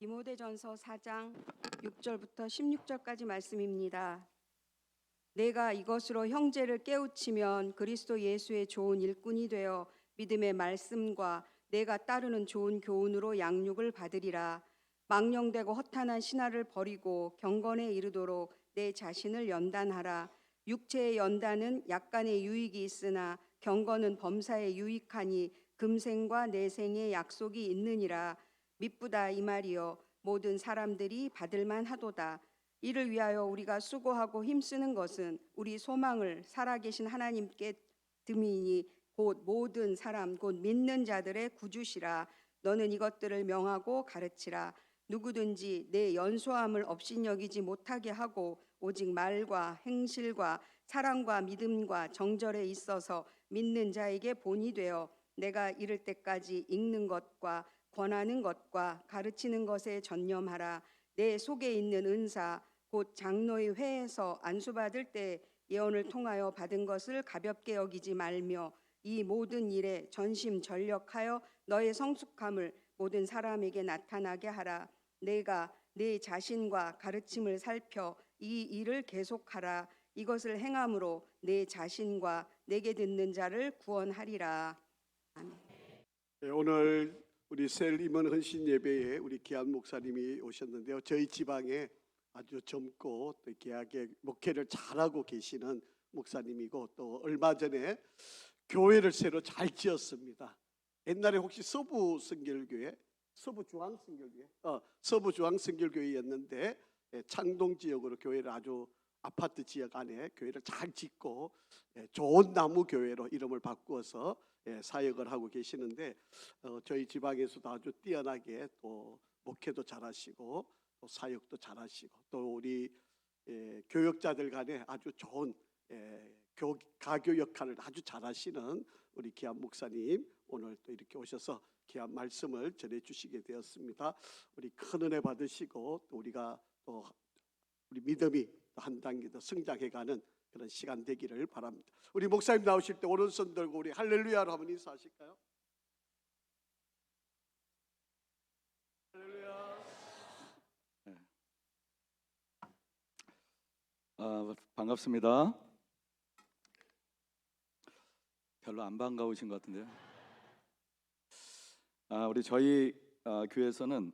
디모데전서 4장 6절부터 16절까지 말씀입니다. 내가 이것으로 형제를 깨우치면 그리스도 예수의 좋은 일꾼이 되어 믿음의 말씀과 내가 따르는 좋은 교훈으로 양육을 받으리라. 망령되고 허탄한 신화를 버리고 경건에 이르도록 내 자신을 연단하라. 육체의 연단은 약간의 유익이 있으나 경건은 범사에 유익하니 금생과 내생의 약속이 있느니라. 미쁘다 이 말이요 모든 사람들이 받을만 하도다. 이를 위하여 우리가 수고하고 힘쓰는 것은 우리 소망을 살아계신 하나님께 듬이니 곧 모든 사람 곧 믿는 자들의 구주시라. 너는 이것들을 명하고 가르치라. 누구든지 내 연소함을 업신여기지 못하게 하고 오직 말과 행실과 사랑과 믿음과 정절에 있어서 믿는 자에게 본이 되어 내가 이를 때까지 읽는 것과 권하는 것과 가르치는 것에 전념하라. 내 속에 있는 은사 곧 장로의 회에서 안수받을 때 예언을 통하여 받은 것을 가볍게 여기지 말며 이 모든 일에 전심전력하여 너의 성숙함을 모든 사람에게 나타나게 하라. 내가 내 자신과 가르침을 살펴 이 일을 계속하라. 이것을 행함으로 내 자신과 내게 듣는 자를 구원하리라. 아멘. 네, 오늘 우리 셀 임원 헌신 예배에 우리 기한 목사님이 오셨는데요. 저희 지방에 아주 젊고 또 귀하게 목회를 잘하고 계시는 목사님이고 또 얼마 전에 교회를 새로 잘 지었습니다. 옛날에 혹시 서부 성결교회, 서부 중앙 성결교회였는데 창동 지역으로 교회를 아주 아파트 지역 안에 교회를 잘 짓고 좋은 나무 교회로 이름을 바꾸어서 사역을 하고 계시는데 저희 지방에서도 아주 뛰어나게 또 목회도 잘하시고 또 사역도 잘하시고 또 우리 교역자들 간에 아주 좋은 가교 역할을 아주 잘하시는 우리 기한 목사님 오늘 또 이렇게 오셔서 귀한 말씀을 전해주시게 되었습니다. 우리 큰 은혜 받으시고 또 우리가 또 우리 믿음이 한 단계 더 성장해가는 그런 시간 되기를 바랍니다. 우리 목사님 나오실 때 오른손 들고 우리 할렐루야로 한번 인사하실까요? 할렐루야. 네. 반갑습니다. 별로 안 반가우신 것 같은데요. 우리 저희 교회에서는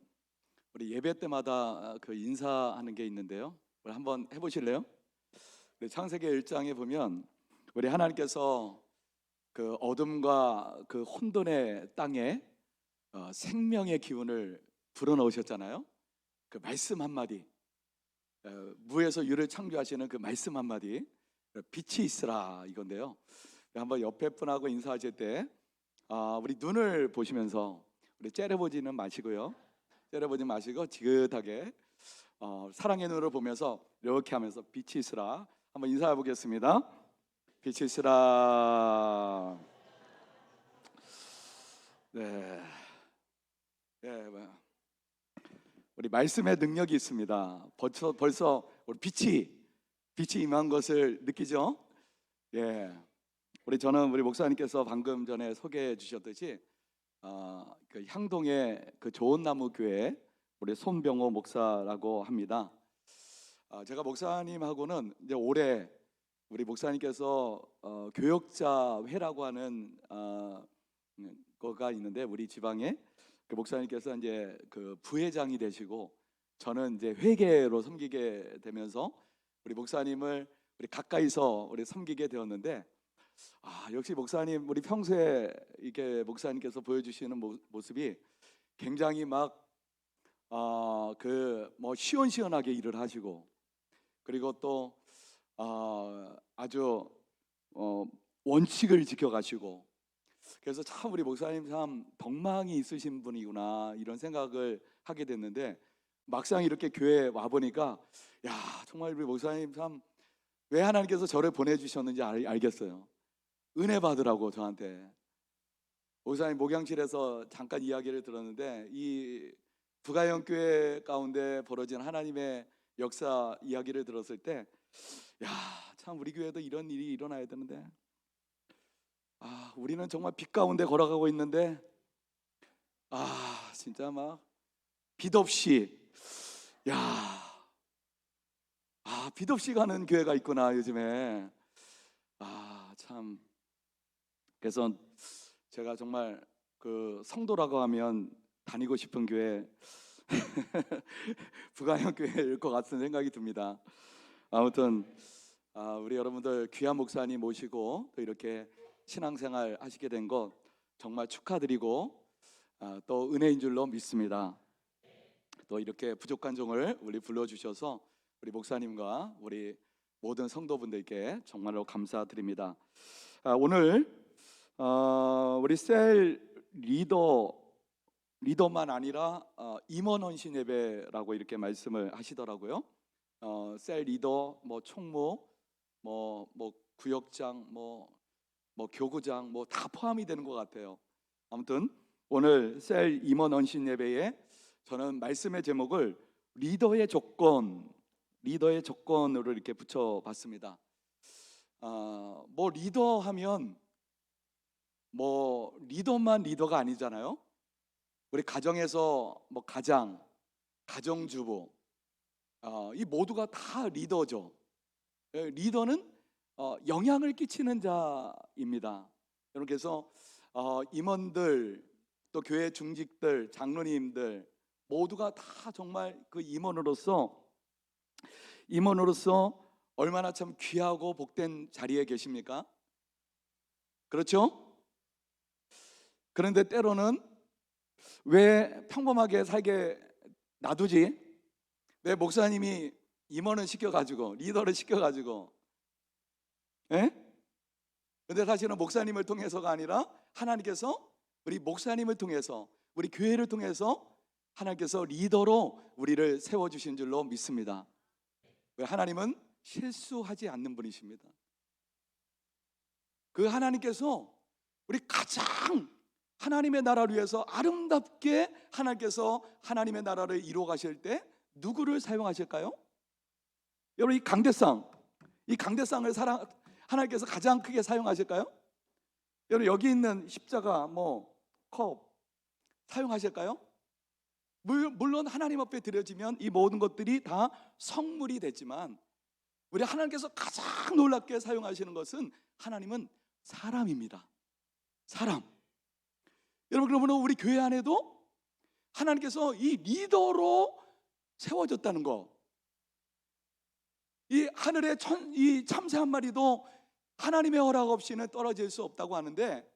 우리 예배 때마다 그 인사하는 게 있는데요. 우리 한번 해보실래요? 창세기 1장에 보면 우리 하나님께서 그 어둠과 그 혼돈의 땅에 생명의 기운을 불어넣으셨잖아요. 그 말씀 한마디, 무에서 유를 창조하시는 그 말씀 한마디, 빛이 있으라 이건데요. 한번 옆에 분하고 인사하실 때 우리 눈을 보시면서 우리 째려보지는 마시고요. 째려보지 마시고 지긋하게 사랑의 눈으로 보면서 이렇게 하면서 빛이 있으라 한번 인사해 보겠습니다. 빛이 있으라. 네. 우리 말씀의 능력이 있습니다. 벌써 우리 빛이 임한 것을 느끼죠? 예. 저는 우리 목사님께서 방금 전에 소개해 주셨듯이 그 향동의 그 좋은 나무 교회 우리 손병호 목사라고 합니다. 제가 목사님하고는 이제 올해 우리 목사님께서 교역자 회라고 하는 거가 있는데 우리 지방에 그 목사님께서 이제 그 부회장이 되시고 저는 이제 회계로 섬기게 되면서 우리 목사님을 우리 가까이서 우리 섬기게 되었는데 역시 목사님 우리 평소에 이렇게 목사님께서 보여주시는 모습이 굉장히 막 그 뭐 시원시원하게 일을 하시고 그리고 또 아주 원칙을 지켜가시고 그래서 참 우리 목사님 참 덕망이 있으신 분이구나 이런 생각을 하게 됐는데 막상 이렇게 교회에 와 보니까 야 정말 우리 목사님 참 왜 하나님께서 저를 보내주셨는지 알겠어요. 은혜 받으라고 저한테. 목사님 목양실에서 잠깐 이야기를 들었는데 이 부가영 교회 가운데 벌어진 하나님의 역사 이야기를 들었을 때 야 참 우리 교회도 이런 일이 일어나야 되는데 우리는 정말 빛 가운데 걸어가고 있는데 진짜 막 빛 없이, 야, 빛 없이 가는 교회가 있구나 요즘에. 참. 그래서 제가 정말 그 성도라고 하면 다니고 싶은 교회 부가형 교회일 것 같은 생각이 듭니다. 아무튼 우리 여러분들 귀한 목사님 모시고 또 이렇게 신앙생활 하시게 된 것 정말 축하드리고 또 은혜인 줄로 믿습니다. 또 이렇게 부족한 종을 우리 불러주셔서 우리 목사님과 우리 모든 성도분들께 정말로 감사드립니다. 오늘 우리 셀 리더만 아니라 임원 헌신 예배라고 이렇게 말씀을 하시더라고요. 셀 리더, 뭐 총무, 뭐 구역장, 뭐 교구장, 뭐 다 포함이 되는 것 같아요. 아무튼 오늘 셀 임원 헌신 예배에 저는 말씀의 제목을 리더의 조건으로 이렇게 붙여봤습니다. 뭐 리더하면 뭐 리더만 리더가 아니잖아요. 우리 가정에서 뭐 가정주부, 이 모두가 다 리더죠. 리더는 영향을 끼치는 자입니다. 여러분, 그래서 임원들, 또 교회 중직들, 장로님들 모두가 다 정말 그 임원으로서 얼마나 참 귀하고 복된 자리에 계십니까? 그렇죠? 그런데 때로는 왜 평범하게 살게 놔두지? 왜 목사님이 임원을 시켜가지고 리더를 시켜가지고, 근데 사실은 목사님을 통해서가 아니라 하나님께서 우리 목사님을 통해서, 우리 교회를 통해서 하나님께서 리더로 우리를 세워주신 줄로 믿습니다. 하나님은 실수하지 않는 분이십니다. 그 하나님께서 우리 가장 하나님의 나라를 위해서 아름답게 하나님께서 하나님의 나라를 이루어 가실 때 누구를 사용하실까요? 여러분, 이 강대상을 하나님께서 가장 크게 사용하실까요? 여러분, 여기 있는 십자가, 컵 사용하실까요? 물론 하나님 앞에 드려지면 이 모든 것들이 다 성물이 되지만, 우리 하나님께서 가장 놀랍게 사용하시는 것은 하나님은 사람입니다. 사람. 여러분, 그러면 우리 교회 안에도 하나님께서 이 리더로 세워졌다는 거, 이 하늘의 이 참새 한 마리도 하나님의 허락 없이는 떨어질 수 없다고 하는데,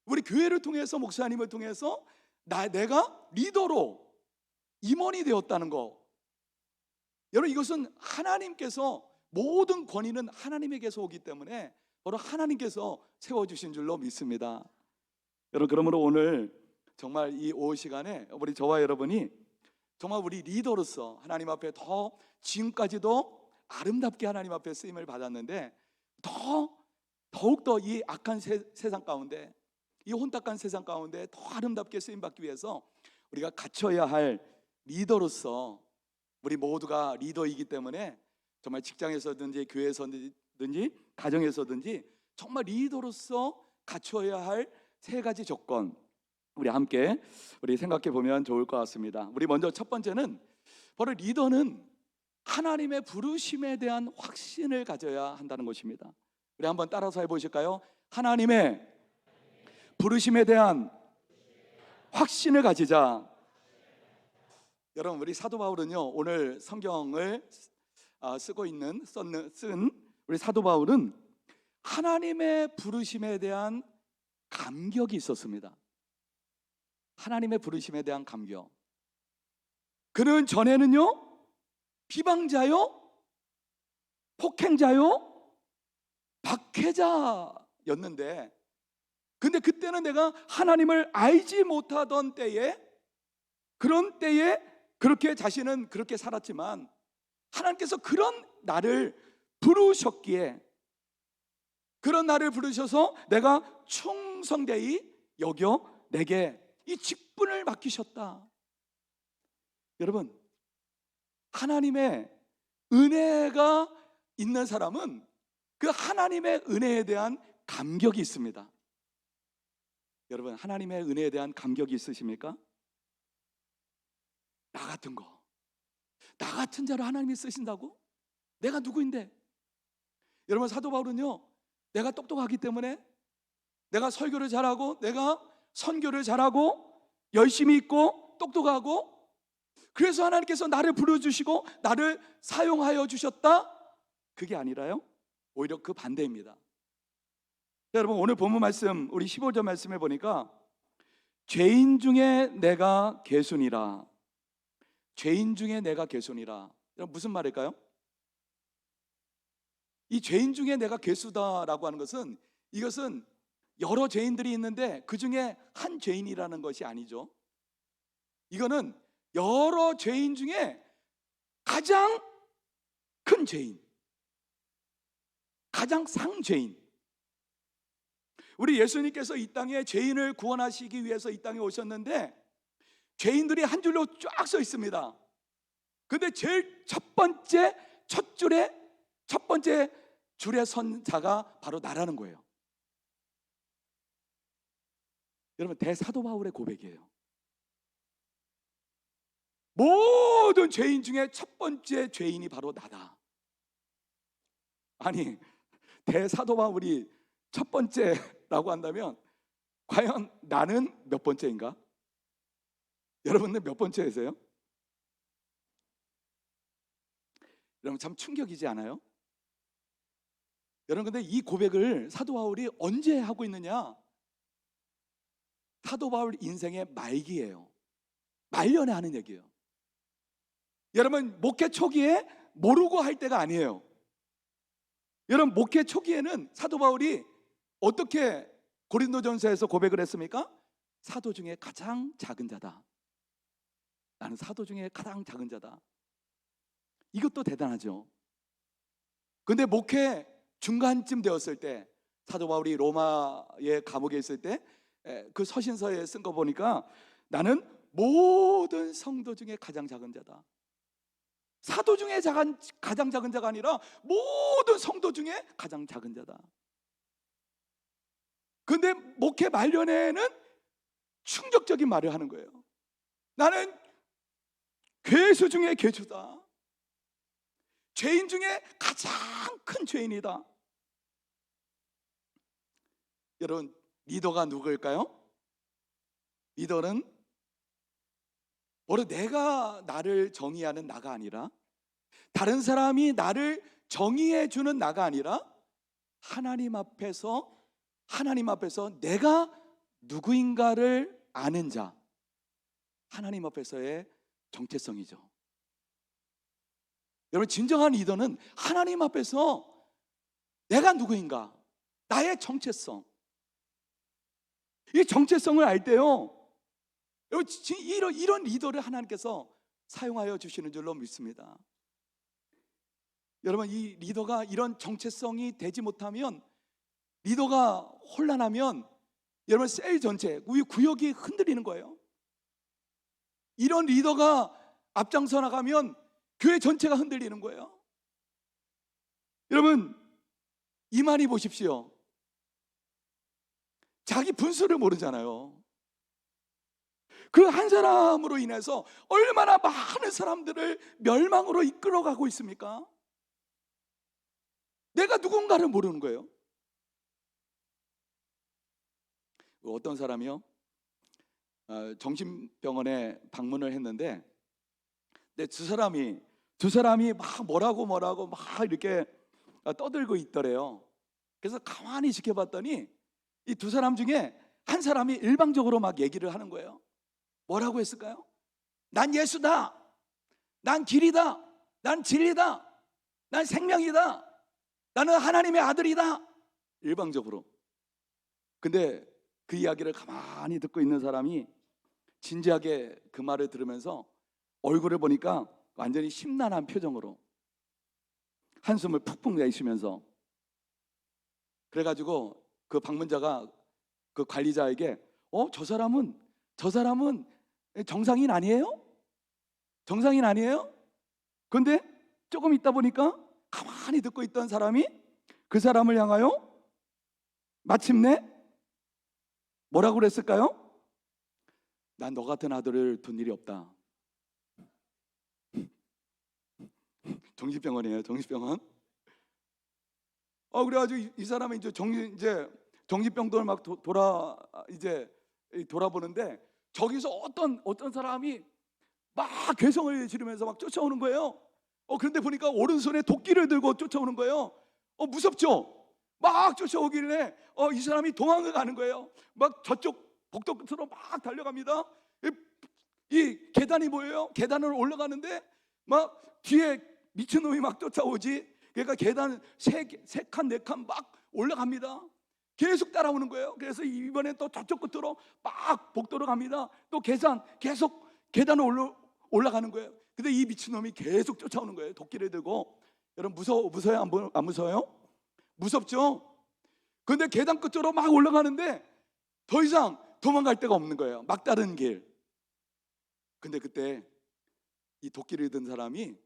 우리 교회를 통해서, 목사님을 통해서 내가 리더로 임원이 되었다는 거, 여러분, 이것은 하나님께서, 모든 권위는 하나님에게서 오기 때문에 바로 하나님께서 세워주신 줄로 믿습니다. 여러분, 그러므로 오늘 정말 이 오후 시간에 우리 저와 여러분이 정말 우리 리더로서 하나님 앞에 지금까지도 아름답게 하나님 앞에 쓰임을 받았는데, 더욱더 이 악한 세상 가운데, 이 혼탁한 세상 가운데 더 아름답게 쓰임 받기 위해서 우리가 갖춰야 할 리더로서, 우리 모두가 리더이기 때문에 정말 직장에서든지 교회에서든지 가정에서든지 정말 리더로서 갖춰야 할 3가지 조건, 우리 함께 생각해 보면 좋을 것 같습니다. 우리 먼저 첫 번째는 바로 리더는 하나님의 부르심에 대한 확신을 가져야 한다는 것입니다. 우리 한번 따라서 해보실까요? 하나님의 부르심에 대한 확신을 가지자. 여러분, 우리 사도 바울은요, 오늘 성경을 쓴 우리 사도 바울은 하나님의 부르심에 대한 감격이 있었습니다. 하나님의 부르심에 대한 감격. 그는 전에는요, 비방자요, 폭행자요, 박해자였는데, 근데 그때는 내가 하나님을 알지 못하던 때에, 그런 때에 그렇게 자신은 그렇게 살았지만 하나님께서 그런 나를 부르셨기에, 그런 나를 부르셔서 내가 충성되이 여겨 내게 이 직분을 맡기셨다. 여러분, 하나님의 은혜가 있는 사람은 그 하나님의 은혜에 대한 감격이 있습니다. 여러분, 하나님의 은혜에 대한 감격이 있으십니까? 나 같은 거, 나 같은 자를 하나님이 쓰신다고? 내가 누구인데? 여러분, 사도 바울은요, 내가 똑똑하기 때문에, 내가 설교를 잘하고, 내가 선교를 잘하고, 열심히 있고 똑똑하고, 그래서 하나님께서 나를 불러주시고 나를 사용하여 주셨다? 그게 아니라요, 오히려 그 반대입니다. 여러분, 오늘 본문 말씀, 우리 15절 말씀에 보니까 죄인 중에 내가 괴순이라. 죄인 중에 내가 괴순이라. 여러분, 무슨 말일까요? 이 죄인 중에 내가 괴수다라고 하는 것은, 이것은 여러 죄인들이 있는데 그 중에 한 죄인이라는 것이 아니죠. 이거는 여러 죄인 중에 가장 큰 죄인, 가장 상죄인. 우리 예수님께서 이 땅에 죄인을 구원하시기 위해서 이 땅에 오셨는데, 죄인들이 한 줄로 쫙 서 있습니다. 근데 제일 첫 번째 줄에 선 자가 바로 나라는 거예요. 여러분, 대사도 바울의 고백이에요. 모든 죄인 중에 첫 번째 죄인이 바로 나다. 아니, 대사도 바울이 첫 번째라고 한다면 과연 나는 몇 번째인가? 여러분들 몇 번째세요? 여러분, 참 충격이지 않아요? 여러분, 근데 이 고백을 사도 바울이 언제 하고 있느냐? 사도 바울 인생의 말기예요. 말년에 하는 얘기예요. 여러분, 목회 초기에 모르고 할 때가 아니에요. 여러분, 목회 초기에는 사도 바울이 어떻게 고린도전서에서 고백을 했습니까? 사도 중에 가장 작은 자다. 나는 사도 중에 가장 작은 자다. 이것도 대단하죠. 근데 목회 중간쯤 되었을 때, 사도 바울이 로마의 감옥에 있을 때 그 서신서에 쓴 거 보니까 나는 모든 성도 중에 가장 작은 자다. 사도 중에 가장 작은 자가 아니라 모든 성도 중에 가장 작은 자다. 근데 목회 말년에는 충격적인 말을 하는 거예요. 나는 괴수 중에 괴수다. 죄인 중에 가장 큰 죄인이다. 여러분, 리더가 누구일까요? 리더는 바로 내가 나를 정의하는 나가 아니라, 다른 사람이 나를 정의해 주는 나가 아니라, 하나님 앞에서 내가 누구인가를 아는 자, 하나님 앞에서의 정체성이죠. 여러분, 진정한 리더는 하나님 앞에서 내가 누구인가, 나의 정체성, 이 정체성을 알 때요, 여러분, 이런 리더를 하나님께서 사용하여 주시는 줄로 믿습니다. 여러분, 이 리더가 이런 정체성이 되지 못하면, 리더가 혼란하면, 여러분, 셀 전체, 우리 구역이 흔들리는 거예요. 이런 리더가 앞장서 나가면 교회 전체가 흔들리는 거예요. 여러분, 이만희 보십시오. 자기 분수를 모르잖아요. 그 한 사람으로 인해서 얼마나 많은 사람들을 멸망으로 이끌어가고 있습니까? 내가 누군가를 모르는 거예요. 어떤 사람이요, 정신병원에 방문을 했는데, 두 사람이 막 뭐라고 막 이렇게 떠들고 있더래요. 그래서 가만히 지켜봤더니 이 두 사람 중에 한 사람이 일방적으로 막 얘기를 하는 거예요. 뭐라고 했을까요? 난 예수다, 난 길이다, 난 진리다, 난 생명이다, 나는 하나님의 아들이다. 일방적으로. 근데 그 이야기를 가만히 듣고 있는 사람이 진지하게 그 말을 들으면서 얼굴을 보니까 완전히 심란한 표정으로 한숨을 푹푹 내쉬면서, 그래가지고 그 방문자가 그 관리자에게 저 사람은 정상인 아니에요? 정상인 아니에요? 근데 조금 있다 보니까 가만히 듣고 있던 사람이 그 사람을 향하여 마침내 뭐라고 그랬을까요? 난 너 같은 아들을 둔 일이 없다. 정신병원이에요. 정신병원. 그래가지고 이 사람이 이제 정신병동을 막 돌아보는데 저기서 어떤 사람이 막 괴성을 지르면서 막 쫓아오는 거예요. 그런데 보니까 오른손에 도끼를 들고 쫓아오는 거예요. 무섭죠? 막 쫓아오길래 이 사람이 도망을 가는 거예요. 막 저쪽 복도 끝으로 막 달려갑니다. 이 계단이 뭐예요? 계단을 올라가는데 막 뒤에 미친놈이 막 쫓아오지. 그러니까 계단 세 칸, 네 칸 막 올라갑니다. 계속 따라오는 거예요. 그래서 이번엔 또 저쪽 끝으로 막 복도로 갑니다. 또 계속 계단을 올라가는 거예요. 근데 이 미친놈이 계속 쫓아오는 거예요. 도끼를 들고. 여러분 무서워요? 안 무서워요? 무섭죠? 근데 계단 끝으로 막 올라가는데 더 이상 도망갈 데가 없는 거예요. 막다른 길. 근데 그때 이 도끼를 든 사람이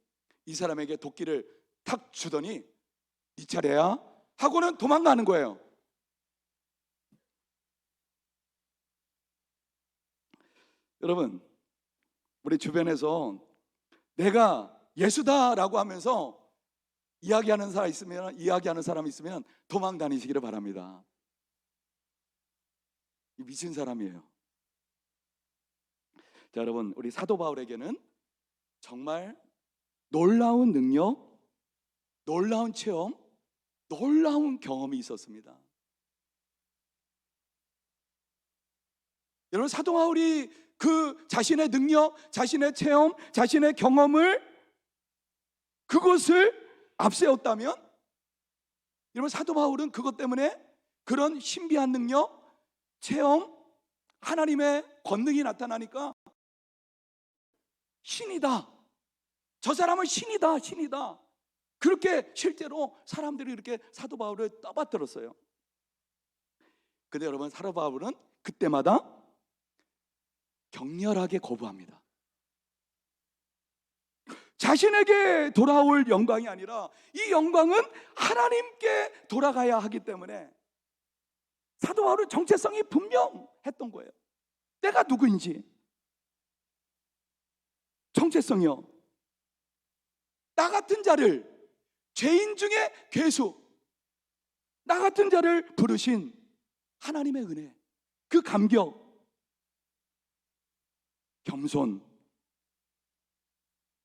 이 사람에게 도끼를 탁 주더니 네 차례야 하고는 도망가는 거예요. 여러분, 우리 주변에서 내가 예수다라고 하면서 이야기하는 사람 있으면 도망 다니시기를 바랍니다. 이 미친 사람이에요. 자, 여러분, 우리 사도 바울에게는 정말 놀라운 능력, 놀라운 체험, 놀라운 경험이 있었습니다. 여러분, 사도 바울이 그 자신의 능력, 자신의 체험, 자신의 경험을 그것을 앞세웠다면, 여러분, 사도 바울은 그것 때문에 그런 신비한 능력, 체험, 하나님의 권능이 나타나니까 신이다, 저 사람은 신이다, 신이다, 그렇게 실제로 사람들이 이렇게 사도 바울을 떠받들었어요. 근데 여러분, 사도 바울은 그때마다 격렬하게 거부합니다. 자신에게 돌아올 영광이 아니라 이 영광은 하나님께 돌아가야 하기 때문에 사도 바울의 정체성이 분명했던 거예요. 내가 누구인지 정체성이요. 나 같은 자를, 죄인 중에 괴수, 나 같은 자를 부르신 하나님의 은혜, 그 감격, 겸손.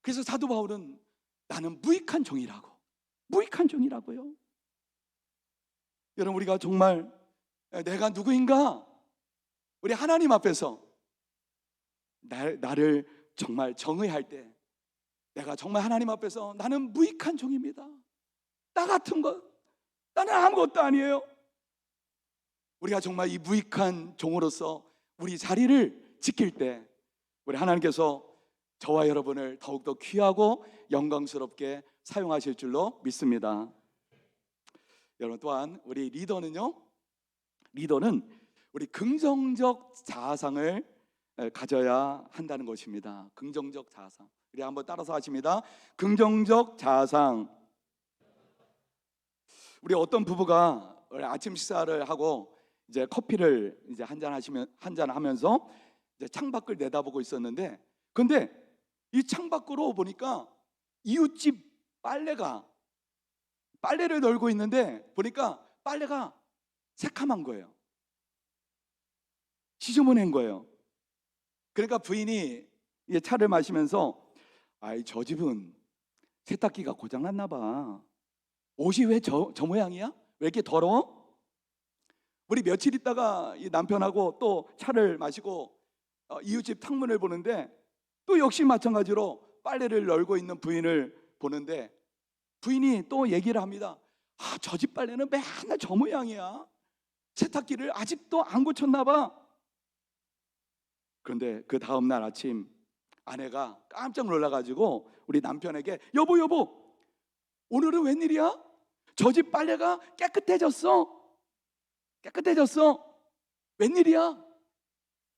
그래서 사도 바울은 나는 무익한 종이라고요. 여러분, 우리가 정말 내가 누구인가, 우리 하나님 앞에서 나를 정말 정의할 때 내가 정말 하나님 앞에서 나는 무익한 종입니다, 나 같은 것, 나는 아무것도 아니에요. 우리가 정말 이 무익한 종으로서 우리 자리를 지킬 때 우리 하나님께서 저와 여러분을 더욱더 귀하고 영광스럽게 사용하실 줄로 믿습니다. 여러분, 또한 우리 리더는 우리 긍정적 자아상을 가져야 한다는 것입니다. 긍정적 자아상. 우리 한번 따라서 하십니다. 긍정적 자아상. 우리 어떤 부부가 아침 식사를 하고 이제 커피를 이제 한잔 하면서 이제 창밖을 내다보고 있었는데, 근데 이 창밖으로 보니까 이웃집 빨래를 널고 있는데 보니까 빨래가 새카만 거예요. 지저분한 거예요. 그러니까 부인이 이제 차를 마시면서 저 집은 세탁기가 고장났나 봐. 옷이 왜 저 모양이야? 왜 이렇게 더러워? 우리 며칠 있다가 이 남편하고 또 차를 마시고 이웃집 창문을 보는데 또 역시 마찬가지로 빨래를 널고 있는 부인을 보는데 부인이 또 얘기를 합니다. 저 집 빨래는 맨날 저 모양이야. 세탁기를 아직도 안 고쳤나 봐. 그런데 그 다음날 아침 아내가 깜짝 놀라가지고 우리 남편에게 여보 오늘은 웬일이야? 저 집 빨래가 깨끗해졌어. 웬일이야?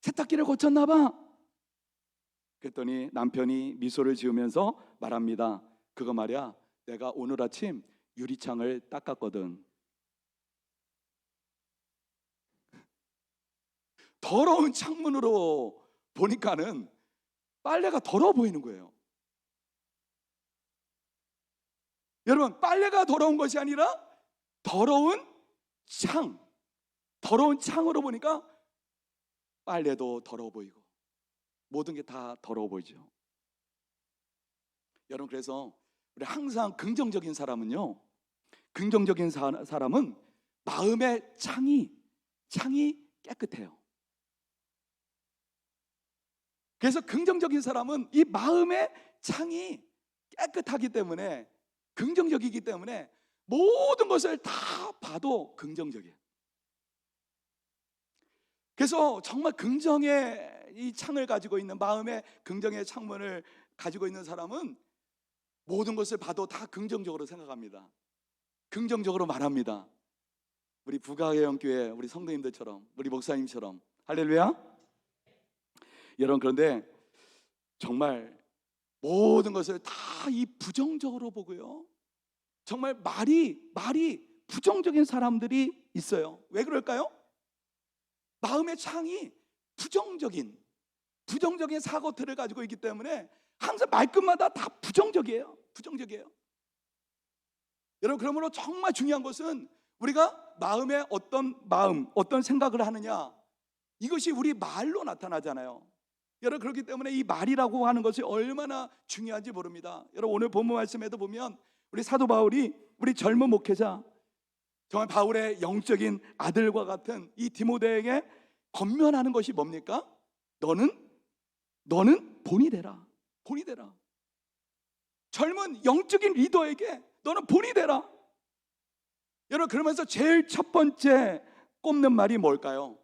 세탁기를 고쳤나 봐. 그랬더니 남편이 미소를 지으면서 말합니다. 그거 말이야, 내가 오늘 아침 유리창을 닦았거든. 더러운 창문으로 보니까는 빨래가 더러워 보이는 거예요. 여러분, 빨래가 더러운 것이 아니라 더러운 창으로 보니까 빨래도 더러워 보이고 모든 게 다 더러워 보이죠. 여러분, 그래서 우리 항상 긍정적인 사람은요, 긍정적인 사람은 마음의 창이 깨끗해요. 그래서 긍정적인 사람은 이 마음의 창이 깨끗하기 때문에, 긍정적이기 때문에 모든 것을 다 봐도 긍정적이에요. 그래서 정말 긍정의 이 창을 가지고 있는, 마음의 긍정의 창문을 가지고 있는 사람은 모든 것을 봐도 다 긍정적으로 생각합니다. 긍정적으로 말합니다. 우리 부가해영교회 우리 성도님들처럼, 우리 목사님처럼. 할렐루야. 여러분, 그런데 정말 모든 것을 다 이 부정적으로 보고요, 정말 말이 부정적인 사람들이 있어요. 왜 그럴까요? 마음의 창이 부정적인 사고틀을 가지고 있기 때문에 항상 말끝마다 다 부정적이에요. 여러분, 그러므로 정말 중요한 것은 우리가 마음에 어떤 생각을 하느냐, 이것이 우리 말로 나타나잖아요. 여러분, 그렇기 때문에 이 말이라고 하는 것이 얼마나 중요한지 모릅니다. 여러분, 오늘 본문 말씀에도 보면 우리 사도 바울이 우리 젊은 목회자, 정말 바울의 영적인 아들과 같은 이 디모데에게 권면하는 것이 뭡니까? 너는 본이 되라. 젊은 영적인 리더에게 너는 본이 되라. 여러분, 그러면서 제일 첫 번째 꼽는 말이 뭘까요?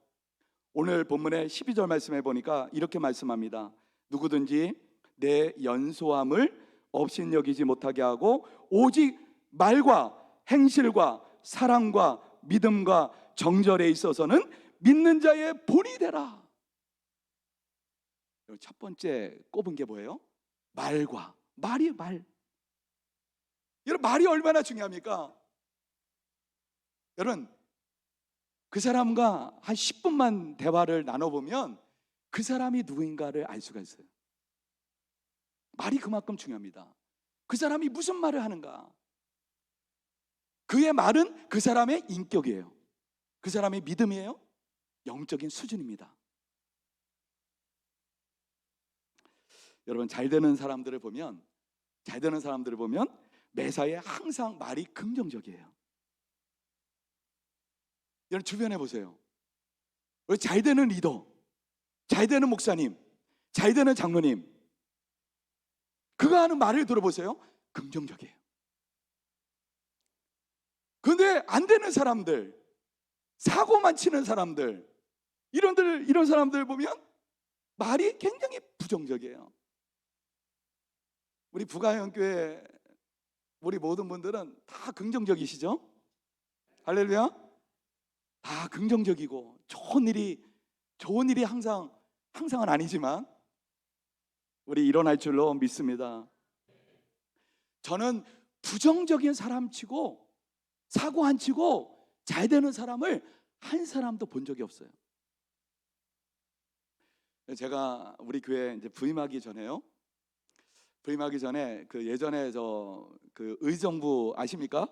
오늘 본문의 12절 말씀해 보니까 이렇게 말씀합니다. 누구든지 내 연소함을 업신여기지 못하게 하고 오직 말과 행실과 사랑과 믿음과 정절에 있어서는 믿는 자의 본이 되라. 첫 번째 꼽은 게 뭐예요? 말. 여러분, 말이 얼마나 중요합니까? 여러분, 그 사람과 한 10분만 대화를 나눠보면 그 사람이 누구인가를 알 수가 있어요. 말이 그만큼 중요합니다. 그 사람이 무슨 말을 하는가, 그의 말은 그 사람의 인격이에요. 그 사람의 믿음이에요. 영적인 수준입니다. 여러분, 잘 되는 사람들을 보면 매사에 항상 말이 긍정적이에요. 여러분, 주변에 보세요. 우리 잘 되는 리더, 잘 되는 목사님, 잘 되는 장로님, 그가 하는 말을 들어보세요. 긍정적이에요. 그런데 안 되는 사람들, 사고만 치는 사람들, 이런 사람들 보면 말이 굉장히 부정적이에요. 우리 부가해영교회 우리 모든 분들은 다 긍정적이시죠? 할렐루야. 다 긍정적이고 좋은 일이 항상은 아니지만 우리 일어날 줄로 믿습니다. 저는 부정적인 사람치고, 사고 안 치고 잘 되는 사람을 한 사람도 본 적이 없어요. 제가 우리 교회 이제 부임하기 전에 그 예전에 그 의정부 아십니까?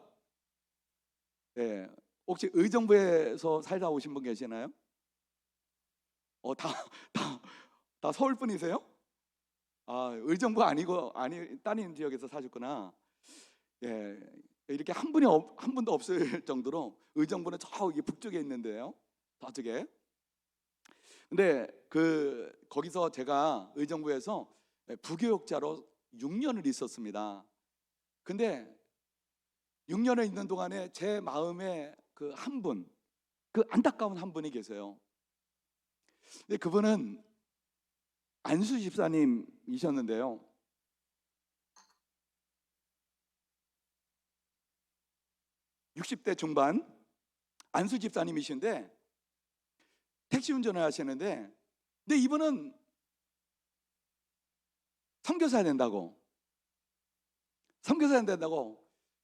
네. 혹시 의정부에서 살다 오신 분 계시나요? 다 서울 분이세요? 의정부 다른 지역에서 사셨구나. 예, 이렇게 한 분도 없을 정도로 의정부는 저기 북쪽에 있는데요, 저쪽에. 근데 거기서 제가 의정부에서 부교육자로 6년을 있었습니다. 근데 6년을 있는 동안에 제 마음에 그 안타까운 한 분이 계세요. 근데 그분은 안수 집사님이셨는데요, (60대) 중반 안수 집사님이신데 택시 운전을 하시는데, 근데 이분은 선교사야 된다고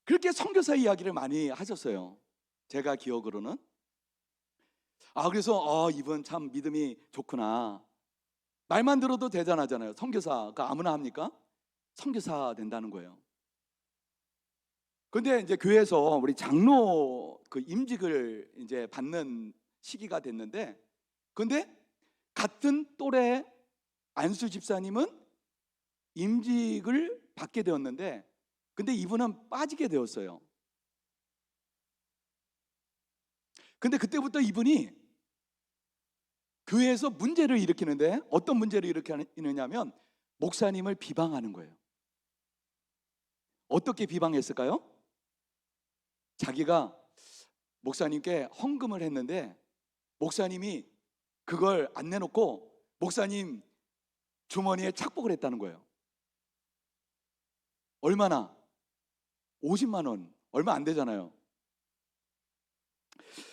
그렇게 선교사 이야기를 많이 하셨어요. 제가 기억으로는. 그래서 이분 참 믿음이 좋구나. 말만 들어도 대단하잖아요. 선교사가 아무나 합니까? 선교사 된다는 거예요. 근데 이제 교회에서 우리 장로 그 임직을 이제 받는 시기가 됐는데, 근데 같은 또래 안수 집사님은 임직을 받게 되었는데, 근데 이분은 빠지게 되었어요. 근데 그때부터 이분이 교회에서 문제를 일으키는데, 어떤 문제를 일으키느냐면 목사님을 비방하는 거예요. 어떻게 비방했을까요? 자기가 목사님께 헌금을 했는데 목사님이 그걸 안 내놓고 목사님 주머니에 착복을 했다는 거예요. 얼마나? 50만 원. 얼마 안 되잖아요.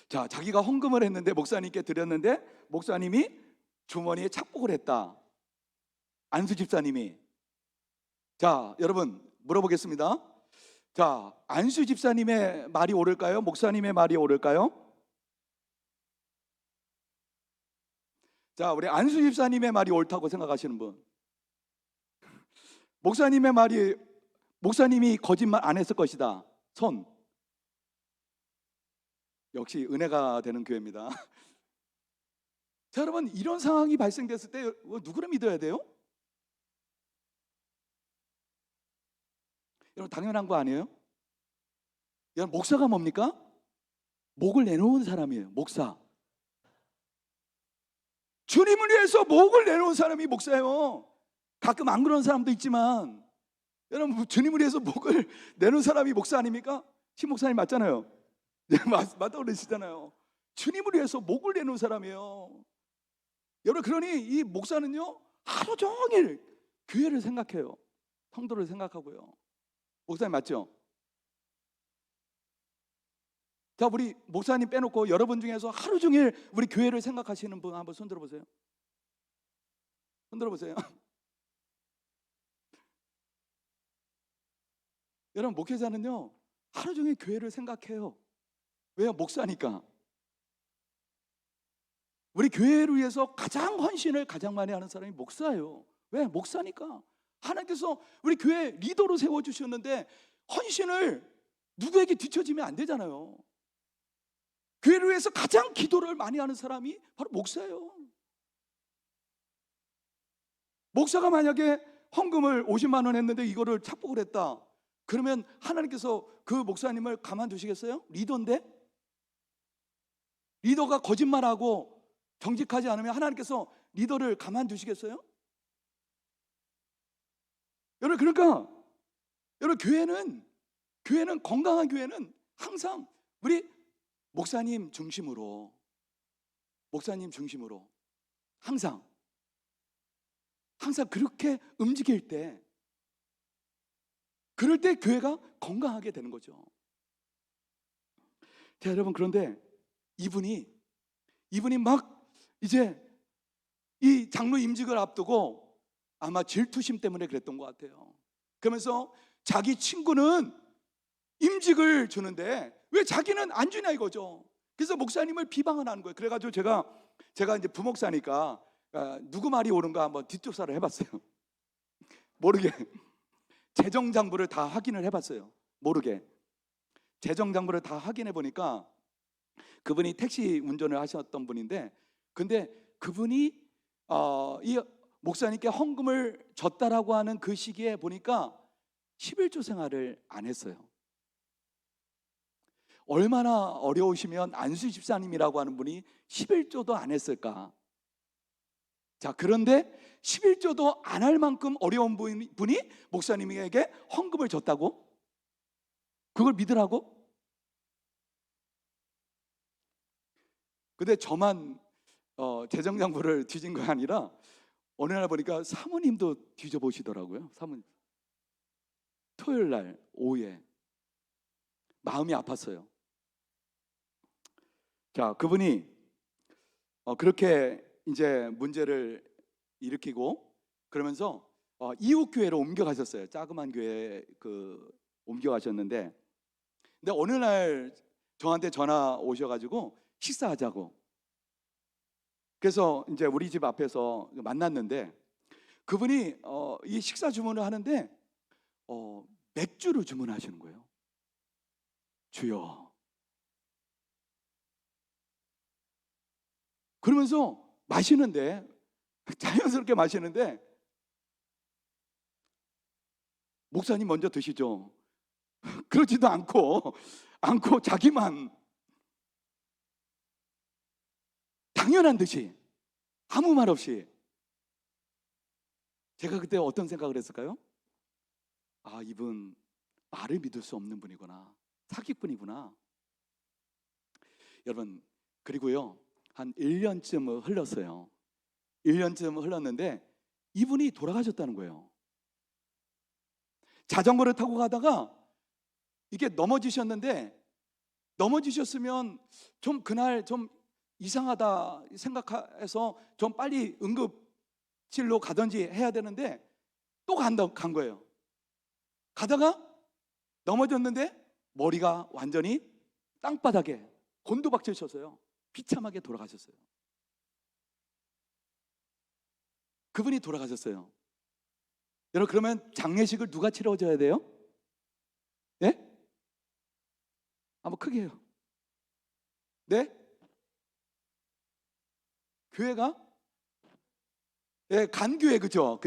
자, 자기가 헌금을 했는데 목사님께 드렸는데 목사님이 주머니에 착복을 했다. 안수 집사님이. 자, 여러분 물어보겠습니다. 자, 안수 집사님의 말이 옳을까요? 목사님의 말이 옳을까요? 자, 우리 안수 집사님의 말이 옳다고 생각하시는 분. 목사님의 말이, 목사님이 거짓말 안 했을 것이다. 손. 역시 은혜가 되는 교회입니다. 자, 여러분 이런 상황이 발생됐을 때 누구를 믿어야 돼요? 여러분 당연한 거 아니에요? 여러분 목사가 뭡니까? 목을 내놓은 사람이에요. 목사. 주님을 위해서 목을 내놓은 사람이 목사예요. 가끔 안 그런 사람도 있지만 여러분 주님을 위해서 목을 내놓은 사람이 목사 아닙니까? 신 목사님 맞잖아요. 네, 맞다고 그러시잖아요. 주님을 위해서 목을 내놓은 사람이에요. 여러분 그러니 이 목사는요 하루 종일 교회를 생각해요. 성도를 생각하고요. 목사님 맞죠? 자, 우리 목사님 빼놓고 여러분 중에서 하루 종일 우리 교회를 생각하시는 분 한번 손 들어보세요. 손 들어보세요. 여러분 목회자는요 하루 종일 교회를 생각해요. 왜요? 목사니까. 우리 교회를 위해서 가장 헌신을 가장 많이 하는 사람이 목사예요. 왜? 목사니까. 하나님께서 우리 교회 리더로 세워주셨는데 헌신을 누구에게 뒤처지면 안 되잖아요. 교회를 위해서 가장 기도를 많이 하는 사람이 바로 목사예요. 목사가 만약에 헌금을 50만 원 했는데 이거를 착복을 했다. 그러면 하나님께서 그 목사님을 가만두시겠어요? 리더인데? 리더가 거짓말하고 정직하지 않으면 하나님께서 리더를 가만두시겠어요? 여러분 그러니까 여러분 교회는 건강한 교회는 항상 우리 목사님 중심으로 항상 그렇게 움직일 때 그럴 때 교회가 건강하게 되는 거죠. 자, 여러분 그런데 이분이 막 이제 이 장로 임직을 앞두고 아마 질투심 때문에 그랬던 것 같아요. 그러면서 자기 친구는 임직을 주는데 왜 자기는 안 주냐 이거죠. 그래서 목사님을 비방을 하는 거예요. 그래가지고 제가 이제 부목사니까 누구 말이 옳은가 한번 뒷조사를 해봤어요. 모르게 재정장부를 다 확인을 해봤어요. 모르게 재정장부를 다 확인해 보니까 그분이 택시 운전을 하셨던 분인데, 근데 그분이 이 목사님께 헌금을 줬다라고 하는 그 시기에 보니까 11조 생활을 안 했어요. 얼마나 어려우시면 안수 집사님이라고 하는 분이 11조도 안 했을까? 자, 그런데 11조도 안 할 만큼 어려운 분이 목사님에게 헌금을 줬다고? 그걸 믿으라고? 근데 저만 재정장부를 뒤진 거 아니라 어느 날 보니까 사모님도 뒤져보시더라고요. 사모님. 토요일 날 오후에 마음이 아팠어요. 자, 그분이 그렇게 이제 문제를 일으키고 그러면서 이웃 교회로 옮겨가셨어요. 자그만 교회 옮겨가셨는데, 근데 어느 날 저한테 전화 오셔가지고 식사하자고. 그래서 이제 우리 집 앞에서 만났는데 그분이 이 식사 주문을 하는데 맥주를 주문하시는 거예요. 주여. 그러면서 마시는데, 자연스럽게 마시는데, 목사님 먼저 드시죠. 그러지도 않고 자기만 당연한 듯이 아무 말 없이. 제가 그때 어떤 생각을 했을까요? 아, 이분 말을 믿을 수 없는 분이구나, 사기꾼이구나. 여러분, 그리고요 한 1년쯤 흘렀어요. 1년쯤 흘렀는데 이분이 돌아가셨다는 거예요. 자전거를 타고 가다가 이게 넘어지셨는데, 넘어지셨으면 좀 그날 좀 이상하다 생각해서 좀 빨리 응급실로 가든지 해야 되는데 또 간 거예요. 가다가 넘어졌는데 머리가 완전히 땅바닥에 곤두박질 쳤어요. 비참하게 돌아가셨어요. 그분이 돌아가셨어요. 여러분, 그러면 장례식을 누가 치러줘야 돼요? 네? 한번 크게 해요. 네? 교회가? 네, 간교회. 그죠?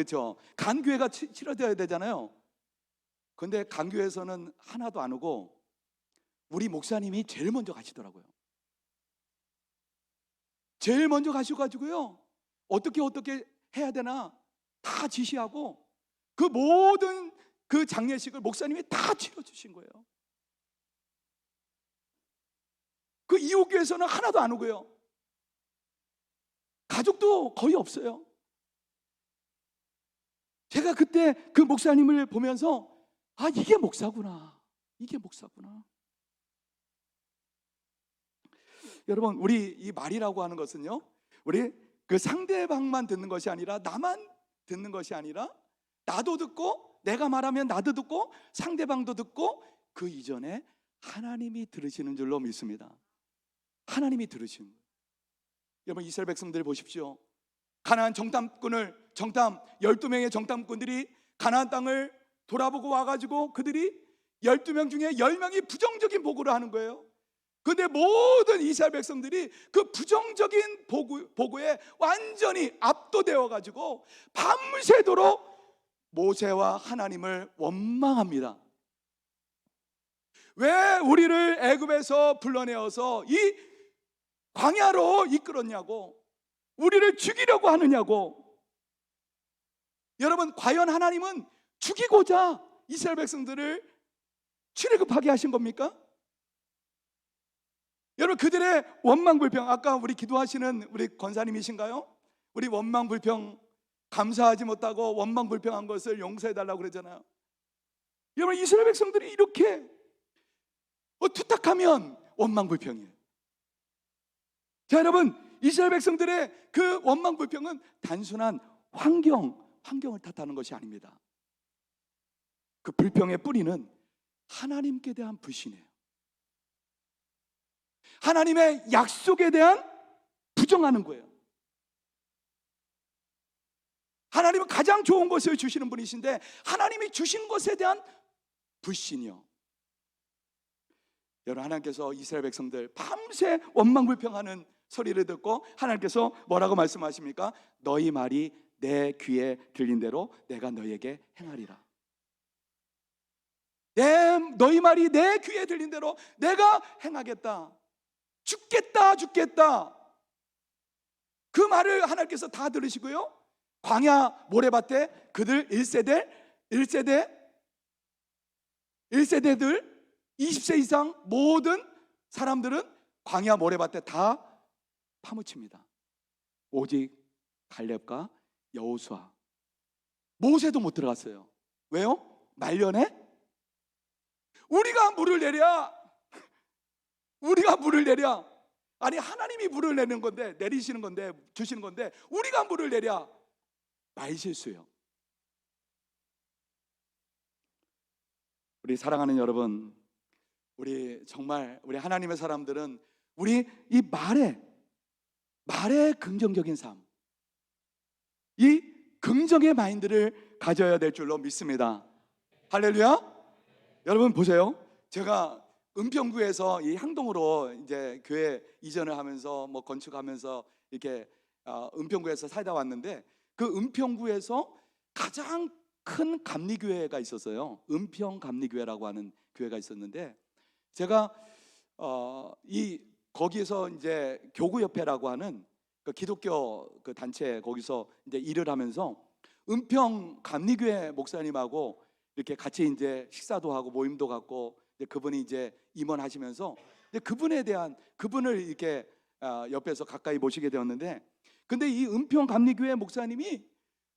간교회가 치러져야 되잖아요. 근데 간교회에서는 하나도 안 오고 우리 목사님이 제일 먼저 가시더라고요. 제일 먼저 가셔가지고요, 어떻게 해야 되나 다 지시하고 그 모든 그 장례식을 목사님이 다 치러주신 거예요. 그 이웃교회에서는 하나도 안 오고요, 가족도 거의 없어요. 제가 그때 그 목사님을 보면서 아, 이게 목사구나. 여러분, 우리 이 말이라고 하는 것은요, 우리 그 상대방만 듣는 것이 아니라, 나만 듣는 것이 아니라 나도 듣고, 내가 말하면 나도 듣고 상대방도 듣고, 그 이전에 하나님이 들으시는 줄로 믿습니다. 하나님이 들으시는 거예요. 여러분, 이스라엘 백성들 보십시오. 가나안 12명의 정탐꾼들이 가나안 땅을 돌아보고 와가지고 그들이 12명 중에 10명이 부정적인 보고를 하는 거예요. 그런데 모든 이스라엘 백성들이 그 부정적인 보고에 완전히 압도되어가지고 밤새도록 모세와 하나님을 원망합니다. 왜 우리를 애굽에서 불러내어서 이 광야로 이끌었냐고, 우리를 죽이려고 하느냐고. 여러분, 과연 하나님은 죽이고자 이스라엘 백성들을 출애굽하게 하신 겁니까? 여러분, 그들의 원망불평, 아까 우리 기도하시는 우리 권사님이신가요? 우리 원망불평, 감사하지 못하고 원망불평한 것을 용서해달라고 그러잖아요. 여러분, 이스라엘 백성들이 이렇게 투탁하면 원망불평이에요. 자, 여러분, 이스라엘 백성들의 그 원망불평은 단순한 환경을 탓하는 것이 아닙니다. 그 불평의 뿌리는 하나님께 대한 불신이에요. 하나님의 약속에 대한 부정하는 거예요. 하나님은 가장 좋은 것을 주시는 분이신데 하나님이 주신 것에 대한 불신이요. 여러분, 하나님께서 이스라엘 백성들 밤새 원망불평하는 소리를 듣고 하나님께서 뭐라고 말씀하십니까? 너희 말이 내 귀에 들린 대로 내가 너희에게 행하리라. 너희 말이 내 귀에 들린 대로 내가 행하겠다. 죽겠다. 그 말을 하나님께서 다 들으시고요, 광야 모래밭에 그들 1세대들 20세 이상 모든 사람들은 광야 모래밭에 다 파묻힙니다. 오직 갈렙과 여호수아, 모세도 못 들어갔어요. 왜요? 말년에 우리가 물을 내랴. 아니, 하나님이 물을 내는 건데, 내리시는 건데, 주시는 건데 우리가 물을 내랴. 말실수예요. 우리 사랑하는 여러분, 우리 정말 우리 하나님의 사람들은 우리 이 말에 긍정적인 삶, 이 긍정의 마인드를 가져야 될 줄로 믿습니다. 할렐루야. 여러분 보세요. 제가 은평구에서 이 향동으로 이제 교회 이전을 하면서 뭐 건축하면서 이렇게 은평구에서 살다 왔는데, 그 은평구에서 가장 큰 감리교회가 있었어요. 은평 감리교회라고 하는 교회가 있었는데, 제가 이 거기에서 이제 교구협회라고 하는 그 기독교 그 단체 거기서 이제 일을 하면서 은평 감리교회 목사님하고 이렇게 같이 이제 식사도 하고 모임도 갖고, 이제 그분이 이제 임원하시면서 이제 그분을 이렇게 옆에서 가까이 모시게 되었는데, 근데 이 은평 감리교회 목사님이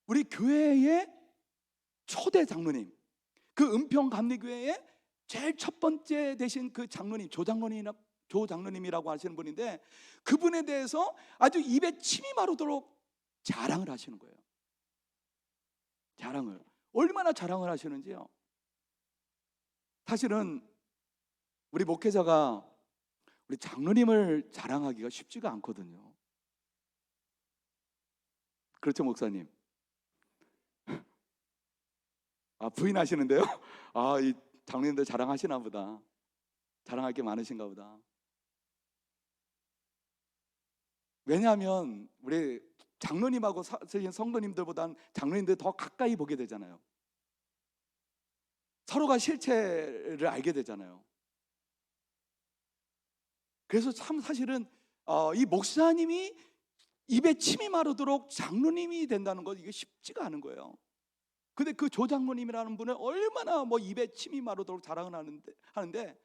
우리 교회의 초대 장로님, 그 은평 감리교회의 제일 첫 번째 되신 그 장로님, 조장로님이라고 하시는 분인데, 그분에 대해서 아주 입에 침이 마르도록 자랑을 하시는 거예요. 자랑을 얼마나 자랑을 하시는지요. 사실은 우리 목회자가 우리 장로님을 자랑하기가 쉽지가 않거든요. 그렇죠, 목사님? 부인하시는데요? 이 장로님들 자랑하시나 보다. 자랑할 게 많으신가 보다. 왜냐하면 우리 장로님하고 성도님들보다는 장로님들 더 가까이 보게 되잖아요. 서로가 실체를 알게 되잖아요. 그래서 참 사실은 이 목사님이 입에 침이 마르도록 장로님이 된다는 것, 이게 쉽지가 않은 거예요. 근데 그 조장로님이라는 분은 얼마나 뭐 입에 침이 마르도록 자랑을 하는데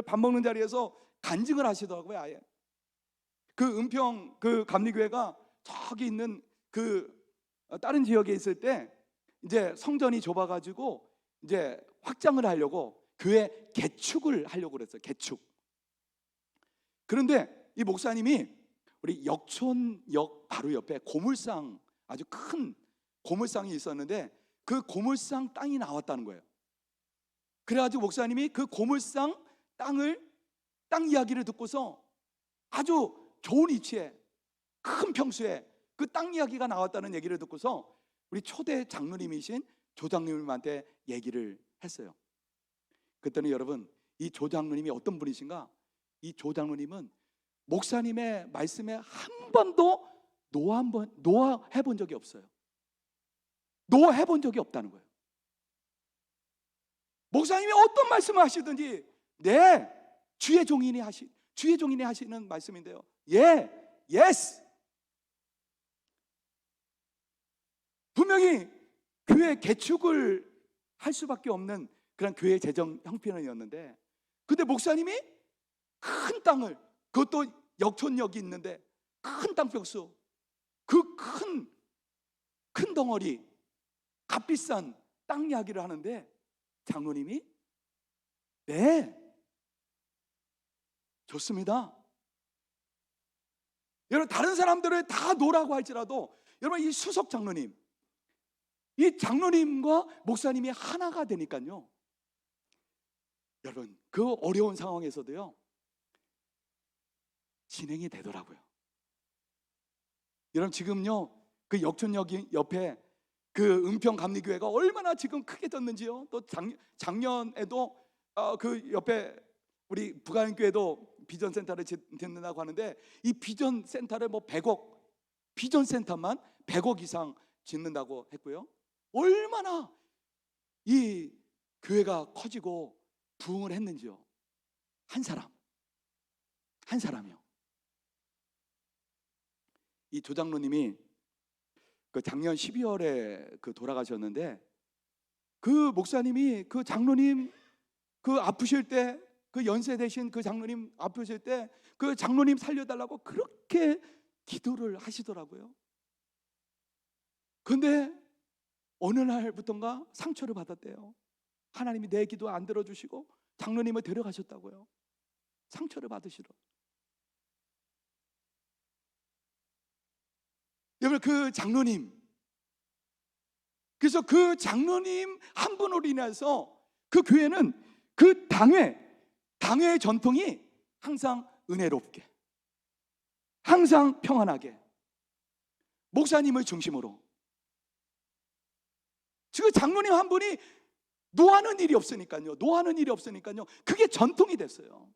밥 먹는 자리에서 간증을 하시더라고요. 아예 그 은평 그 감리교회가 저기 있는 그 다른 지역에 있을 때 이제 성전이 좁아가지고 이제 확장을 하려고 교회 개축을 하려고 그랬어요. 개축. 그런데 이 목사님이 우리 역촌역 바로 옆에 고물상, 아주 큰 고물상이 있었는데 그 고물상 땅이 나왔다는 거예요. 그래가지고 목사님이 그 고물상 땅 이야기를 듣고서 아주 좋은 위치에 큰 평수에 그 땅 이야기가 나왔다는 얘기를 듣고서 우리 초대 장로님이신 조장로님한테 얘기를 했어요. 그랬더니 여러분, 이 조장로님이 어떤 분이신가? 이 조장로님은 목사님의 말씀에 한 번도 노해본 적이 없어요. 노해본 적이 없다는 거예요. 목사님이 어떤 말씀을 하시든지 주의 종인이 하시는 말씀인데요. 예스. 분명히 교회 개축을 할 수밖에 없는 그런 교회 재정 형편이었는데, 근데 목사님이 큰 땅을, 그것도 역촌역이 있는데 큰 땅평수, 그 큰 덩어리, 값비싼 땅 이야기를 하는데 장로님이 좋습니다. 여러분, 다른 사람들을 다 노라고 할지라도 여러분, 이 수석 장로님, 이 장로님과 목사님이 하나가 되니까요, 여러분, 그 어려운 상황에서도요 진행이 되더라고요. 여러분, 지금요 그 역촌역 옆에 그 은평 감리교회가 얼마나 지금 크게 졌는지요. 또 작년에도 그 옆에 우리 부가연교회도 비전센터를 짓는다고 하는데, 이 비전센터를 뭐 100억, 비전센터만 100억 이상 짓는다고 했고요. 얼마나 이 교회가 커지고 부흥을 했는지요. 한 사람이요. 이 조장로님이 그 작년 12월에 그 돌아가셨는데, 그 목사님이 그 장로님 그 아프실 때, 그 연세 되신 그 장로님 아프실 때 그 장로님 살려달라고 그렇게 기도를 하시더라고요. 근데 어느 날부턴가 상처를 받았대요. 하나님이 내 기도 안 들어주시고 장로님을 데려가셨다고요. 상처를 받으시러. 여러분, 그 장로님, 그래서 그 장로님 한 분으로 인해서 그 교회는 그 당회의 전통이 항상 은혜롭게, 항상 평안하게, 목사님을 중심으로, 지금 장로님 한 분이 노하는 일이 없으니까요. 노하는 일이 없으니까요. 그게 전통이 됐어요.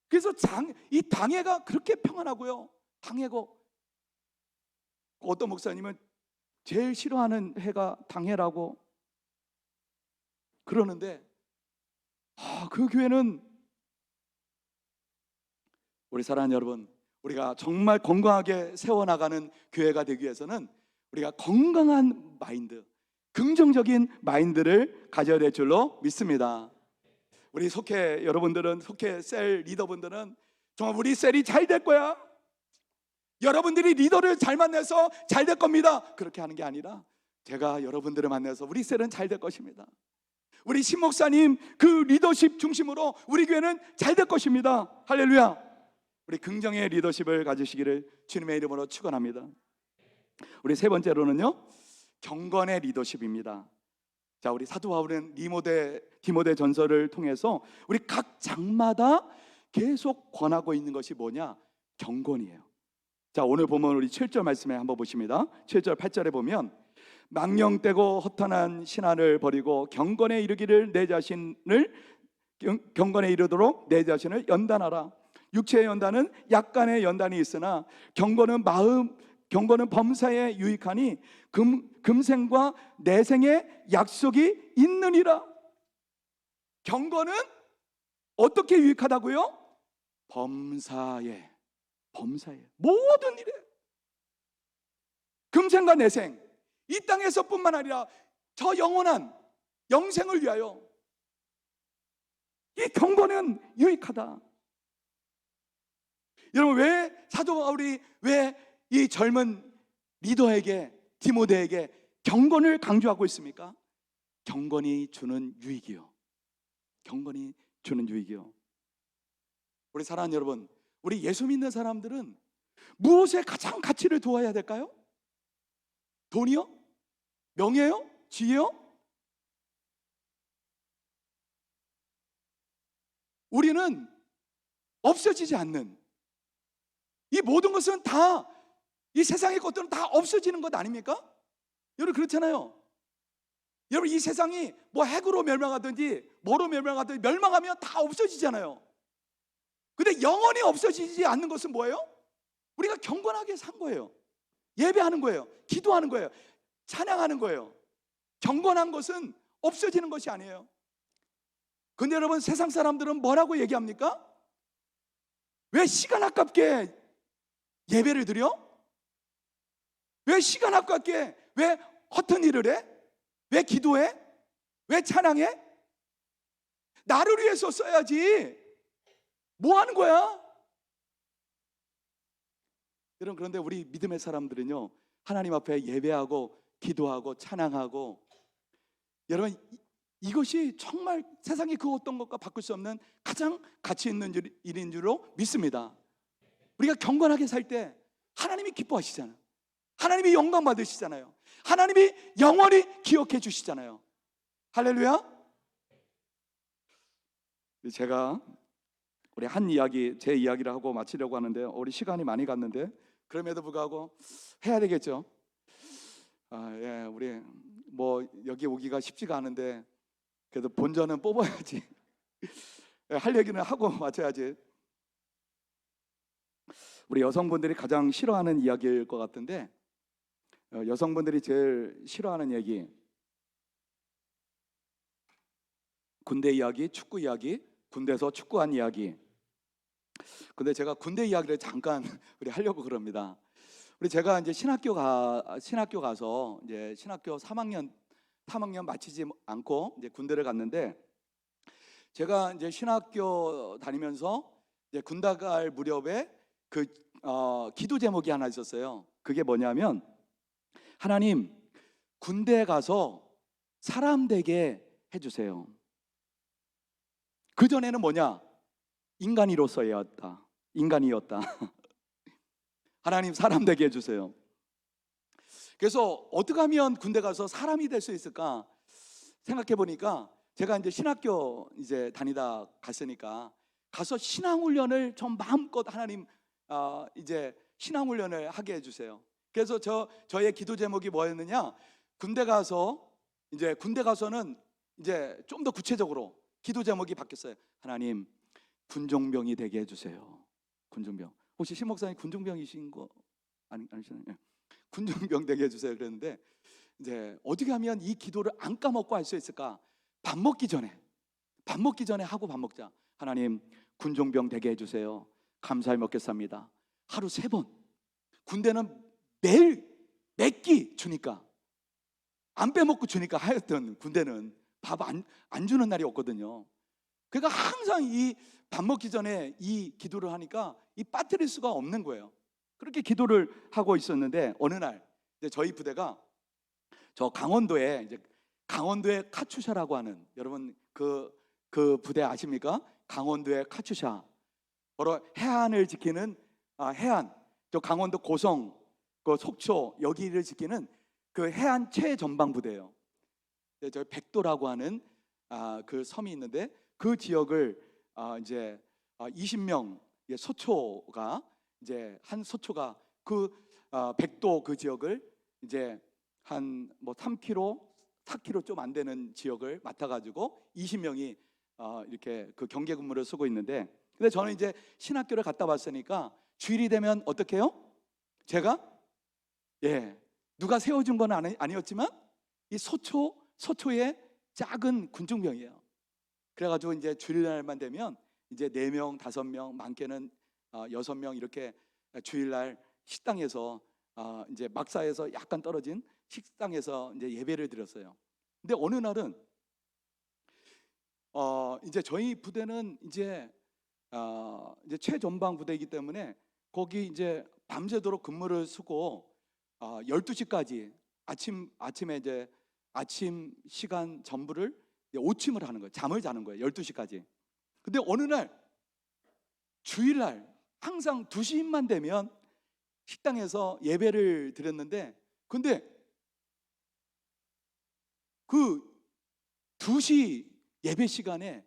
그래서 이 당해가 그렇게 평안하고요. 당해고, 어떤 목사님은 제일 싫어하는 해가 당해라고 그러는데, 그 교회는, 우리 사랑하는 여러분, 우리가 정말 건강하게 세워나가는 교회가 되기 위해서는 우리가 건강한 마인드, 긍정적인 마인드를 가져야 될 줄로 믿습니다. 우리 여러분들은, 속해 셀 리더분들은 정말 우리 셀이 잘 될 거야, 여러분들이 리더를 잘 만나서 잘 될 겁니다, 그렇게 하는 게 아니라 제가 여러분들을 만나서 우리 셀은 잘 될 것입니다, 우리 신목사님 그 리더십 중심으로 우리 교회는 잘 될 것입니다. 할렐루야. 우리 긍정의 리더십을 가지시기를 주님의 이름으로 축원합니다. 우리 세 번째로는요, 경건의 리더십입니다. 자, 우리 사도 바울은 디모데 전서를 통해서 우리 각 장마다 계속 권하고 있는 것이 뭐냐? 경건이에요. 자, 오늘 보면 우리 7절 말씀에 한번 보십니다. 7절 8절에 보면, 망령되고 허탄한 신앙을 버리고 경건에 이르기를 경건에 이르도록 내 자신을 연단하라. 육체의 연단은 약간의 연단이 있으나 경건은 범사에 유익하니 금생과 내생의 약속이 있느니라. 경건은 어떻게 유익하다고요? 범사에 모든 일에, 금생과 내생, 이 땅에서뿐만 아니라 저 영원한 영생을 위하여 이 경건은 유익하다. 여러분, 왜 사도 바울이 왜 이 젊은 리더에게, 디모데에게 경건을 강조하고 있습니까? 경건이 주는 유익이요. 경건이 주는 유익이요. 우리 사랑하는 여러분, 우리 예수 믿는 사람들은 무엇에 가장 가치를 두어야 될까요? 돈이요? 명예요? 지혜요? 우리는 없어지지 않는 이 모든 것은 다, 이 세상의 것들은 다 없어지는 것 아닙니까? 여러분, 그렇잖아요. 여러분, 이 세상이 뭐 핵으로 멸망하든지 뭐로 멸망하든지 멸망하면 다 없어지잖아요. 근데 영원히 없어지지 않는 것은 뭐예요? 우리가 경건하게 산 거예요. 예배하는 거예요. 기도하는 거예요. 찬양하는 거예요. 경건한 것은 없어지는 것이 아니에요. 근데 여러분, 세상 사람들은 뭐라고 얘기합니까? 왜 시간 아깝게 예배를 드려? 왜 시간 아깝게, 왜 허튼 일을 해? 왜 기도해? 왜 찬양해? 나를 위해서 써야지. 뭐 하는 거야? 여러분, 그런데 우리 믿음의 사람들은요, 하나님 앞에 예배하고 기도하고 찬양하고, 여러분, 이것이 정말 세상의 그 어떤 것과 바꿀 수 없는 가장 가치 있는 일인 줄로 믿습니다. 우리가 경건하게 살 때 하나님이 기뻐하시잖아요. 하나님이 영광 받으시잖아요. 하나님이 영원히 기억해 주시잖아요. 할렐루야. 제가 우리 제 이야기를 하고 마치려고 하는데, 우리 시간이 많이 갔는데, 그럼에도 불구하고 해야 되겠죠. 우리 뭐 여기 오기가 쉽지가 않은데 그래도 본전은 뽑아야지. 할 얘기는 하고 마쳐야지. 우리 여성분들이 가장 싫어하는 이야기일 것 같은데, 여성분들이 제일 싫어하는 얘기, 군대 이야기, 축구 이야기, 군대에서 축구한 이야기. 근데 제가 군대 이야기를 잠깐 우리 하려고 그럽니다. 제가 이제 신학교 가서 이제 신학교 3학년 마치지 않고 이제 군대를 갔는데, 제가 이제 신학교 다니면서 이제 군대 갈 무렵에 기도 제목이 하나 있었어요. 그게 뭐냐면, 하나님, 군대에 가서 사람 되게 해주세요. 그 전에는 뭐냐? 인간이었다. 하나님, 사람 되게 해주세요. 그래서 어떻게 하면 군대 가서 사람이 될 수 있을까 생각해 보니까, 제가 이제 신학교 이제 다니다 갔으니까 가서 신앙훈련을 좀 마음껏 하나님 이제 신앙훈련을 하게 해주세요. 그래서 저의 기도 제목이 뭐였느냐? 군대 가서는 이제 좀 더 구체적으로 기도 제목이 바뀌었어요. 하나님, 군종병이 되게 해주세요. 군종병. 혹시 신 목사님 군종병이신 거 아니시나요? 예. 군종병 되게 해주세요. 그랬는데 이제 어떻게 하면 이 기도를 안 까먹고 할 수 있을까? 밥 먹기 전에 하고 밥 먹자. 하나님, 군종병 되게 해주세요. 감사히 먹겠습니다. 하루 3번. 군대는 매일 몇 끼 주니까, 안 빼먹고 주니까, 하여튼 군대는 밥 안 주는 날이 없거든요. 그러니까 항상 이 밥 먹기 전에 이 기도를 하니까 이 빠뜨릴 수가 없는 거예요. 그렇게 기도를 하고 있었는데 어느 날 이제 저희 부대가 저 강원도에 이제 강원도의 카투샤라고 하는, 여러분 그 부대 아십니까? 강원도의 카투샤, 바로 해안을 지키는 해안, 저 강원도 고성, 그 속초 여기를 지키는 그 해안 최전방 부대예요. 저희 백도라고 하는 그 섬이 있는데 그 지역을 이제 20명 소초가 이제 한 소초가 그 백도 그 지역을 이제 한 뭐 3km, 4km 좀 안 되는 지역을 맡아가지고 20명이 이렇게 그 경계 근무를 쓰고 있는데, 근데 저는 이제 신학교를 갔다 왔으니까 주일이 되면 어떻게 해요? 제가 누가 세워준 건 아니었지만 이 소초의 작은 군중병이에요. 그래가지고 이제 주일날만 되면 이제 4명, 5명, 많게는 6명 이렇게 주일날 식당에서 이제 막사에서 약간 떨어진 식당에서 이제 예배를 드렸어요. 근데 어느 날은 이제 저희 부대는 이제 최전방 부대이기 때문에 거기 이제 밤새도록 근무를 쓰고 12시까지 아침에 이제 아침 시간 전부를 오침을 하는 거예요. 잠을 자는 거예요. 12시까지. 근데 어느 날 주일날 항상 2시만 되면 식당에서 예배를 드렸는데, 근데 그 2시 예배 시간에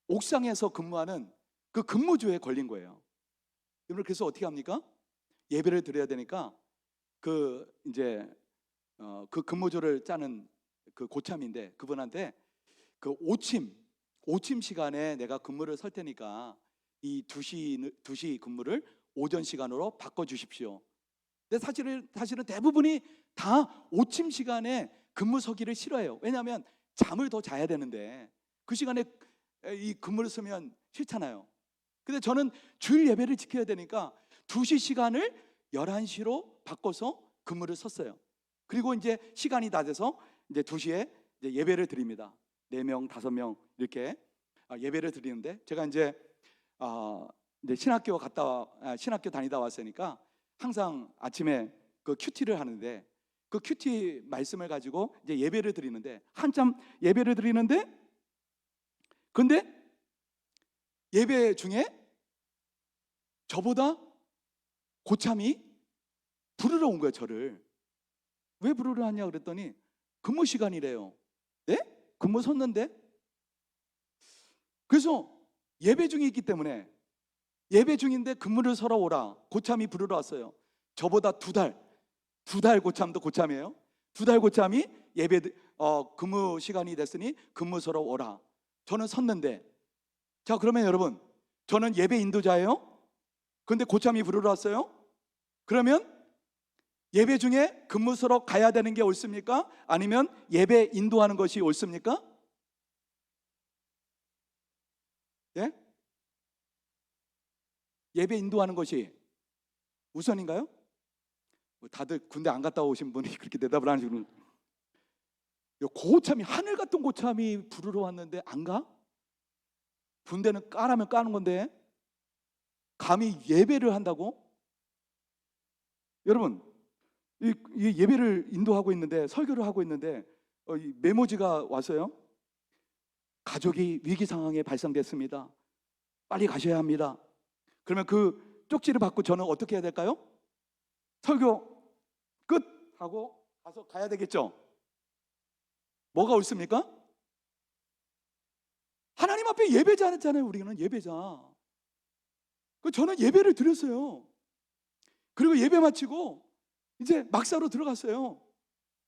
옥상에서 근무하는 그 근무조에 걸린 거예요. 여러분, 그래서 어떻게 합니까? 예배를 드려야 되니까 그 이제 그 근무조를 짜는 그 고참인데 그분한테 그 오침 시간에 내가 근무를 설 테니까 이 2시 근무를 오전 시간으로 바꿔 주십시오. 근데 사실은 대부분이 다 오침 시간에 근무 서기를 싫어해요. 왜냐하면 잠을 더 자야 되는데 그 시간에 이 근무를 쓰면 싫잖아요. 근데 저는 주일 예배를 지켜야 되니까 2시 시간을 11시로 바꿔서 근무를 섰어요. 그리고 이제 시간이 다 돼서 이제 2시에 이제 예배를 드립니다. 4명, 5명 이렇게 예배를 드리는데, 제가 이제 신학교 다니다 왔으니까 항상 아침에 그 큐티를 하는데, 그 큐티 말씀을 가지고 이제 예배를 드리는데, 한참 예배를 드리는데, 근데 예배 중에 저보다 고참이 부르러 온 거예요. 저를 왜 부르러 왔냐 그랬더니 근무 시간이래요. 네? 근무 섰는데. 그래서 예배 중에 있기 때문에, 예배 중인데 근무를 서러 오라 고참이 부르러 왔어요. 저보다 2달 고참도 고참이에요. 2달 고참이 근무 시간이 됐으니 근무 서러 오라. 저는 섰는데, 자 그러면 여러분, 저는 예배 인도자예요. 근데 고참이 부르러 왔어요. 그러면 예배 중에 근무 서러 가야 되는 게 옳습니까? 아니면 예배 인도하는 것이 옳습니까? 예? 예배 인도하는 것이 우선인가요? 다들 군대 안 갔다 오신 분이 그렇게 대답을 하시는, 고참이, 하늘 같은 고참이 부르러 왔는데 안 가? 군대는 까라면 까는 건데 감히 예배를 한다고? 여러분, 이 예배를 인도하고 있는데, 설교를 하고 있는데 이 메모지가 왔어요. 가족이 위기 상황에 발생됐습니다. 빨리 가셔야 합니다. 그러면 그 쪽지를 받고 저는 어떻게 해야 될까요? 설교 끝 하고 가서 가야 되겠죠. 뭐가 옳습니까? 하나님 앞에 예배자잖아요. 우리는 예배자. 저는 예배를 드렸어요. 그리고 예배 마치고 이제 막사로 들어갔어요.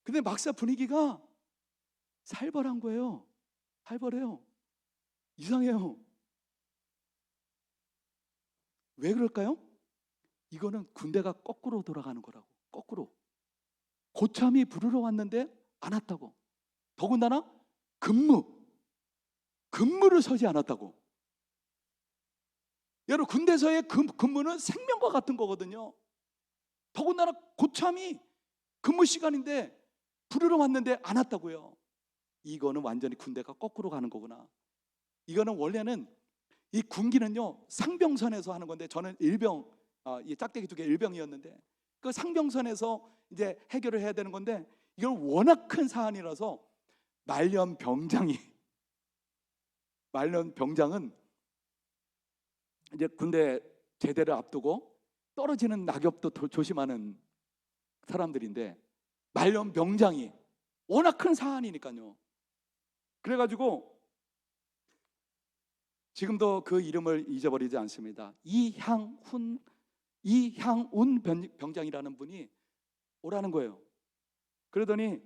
근데 막사 분위기가 살벌한 거예요. 살벌해요. 이상해요. 왜 그럴까요? 이거는 군대가 거꾸로 돌아가는 거라고. 거꾸로. 고참이 부르러 왔는데 안 왔다고. 더군다나 근무를 서지 않았다고. 여러분, 군대에서의 근무는 생명과 같은 거거든요. 더군다나 고참이 근무 시간인데 부르러 왔는데 안 왔다고요. 이거는 완전히 군대가 거꾸로 가는 거구나. 이거는 원래는 이 군기는요 상병선에서 하는 건데, 저는 일병, 이 짝대기 두 개 일병이었는데, 그 상병선에서 이제 해결을 해야 되는 건데, 이건 워낙 큰 사안이라서 말년 병장은 이제 군대 제대를 앞두고 떨어지는 낙엽도 조심하는 사람들인데, 말년 병장이 워낙 큰 사안이니까요. 그래가지고 지금도 그 이름을 잊어버리지 않습니다. 이향운 병장이라는 분이 오라는 거예요. 그러더니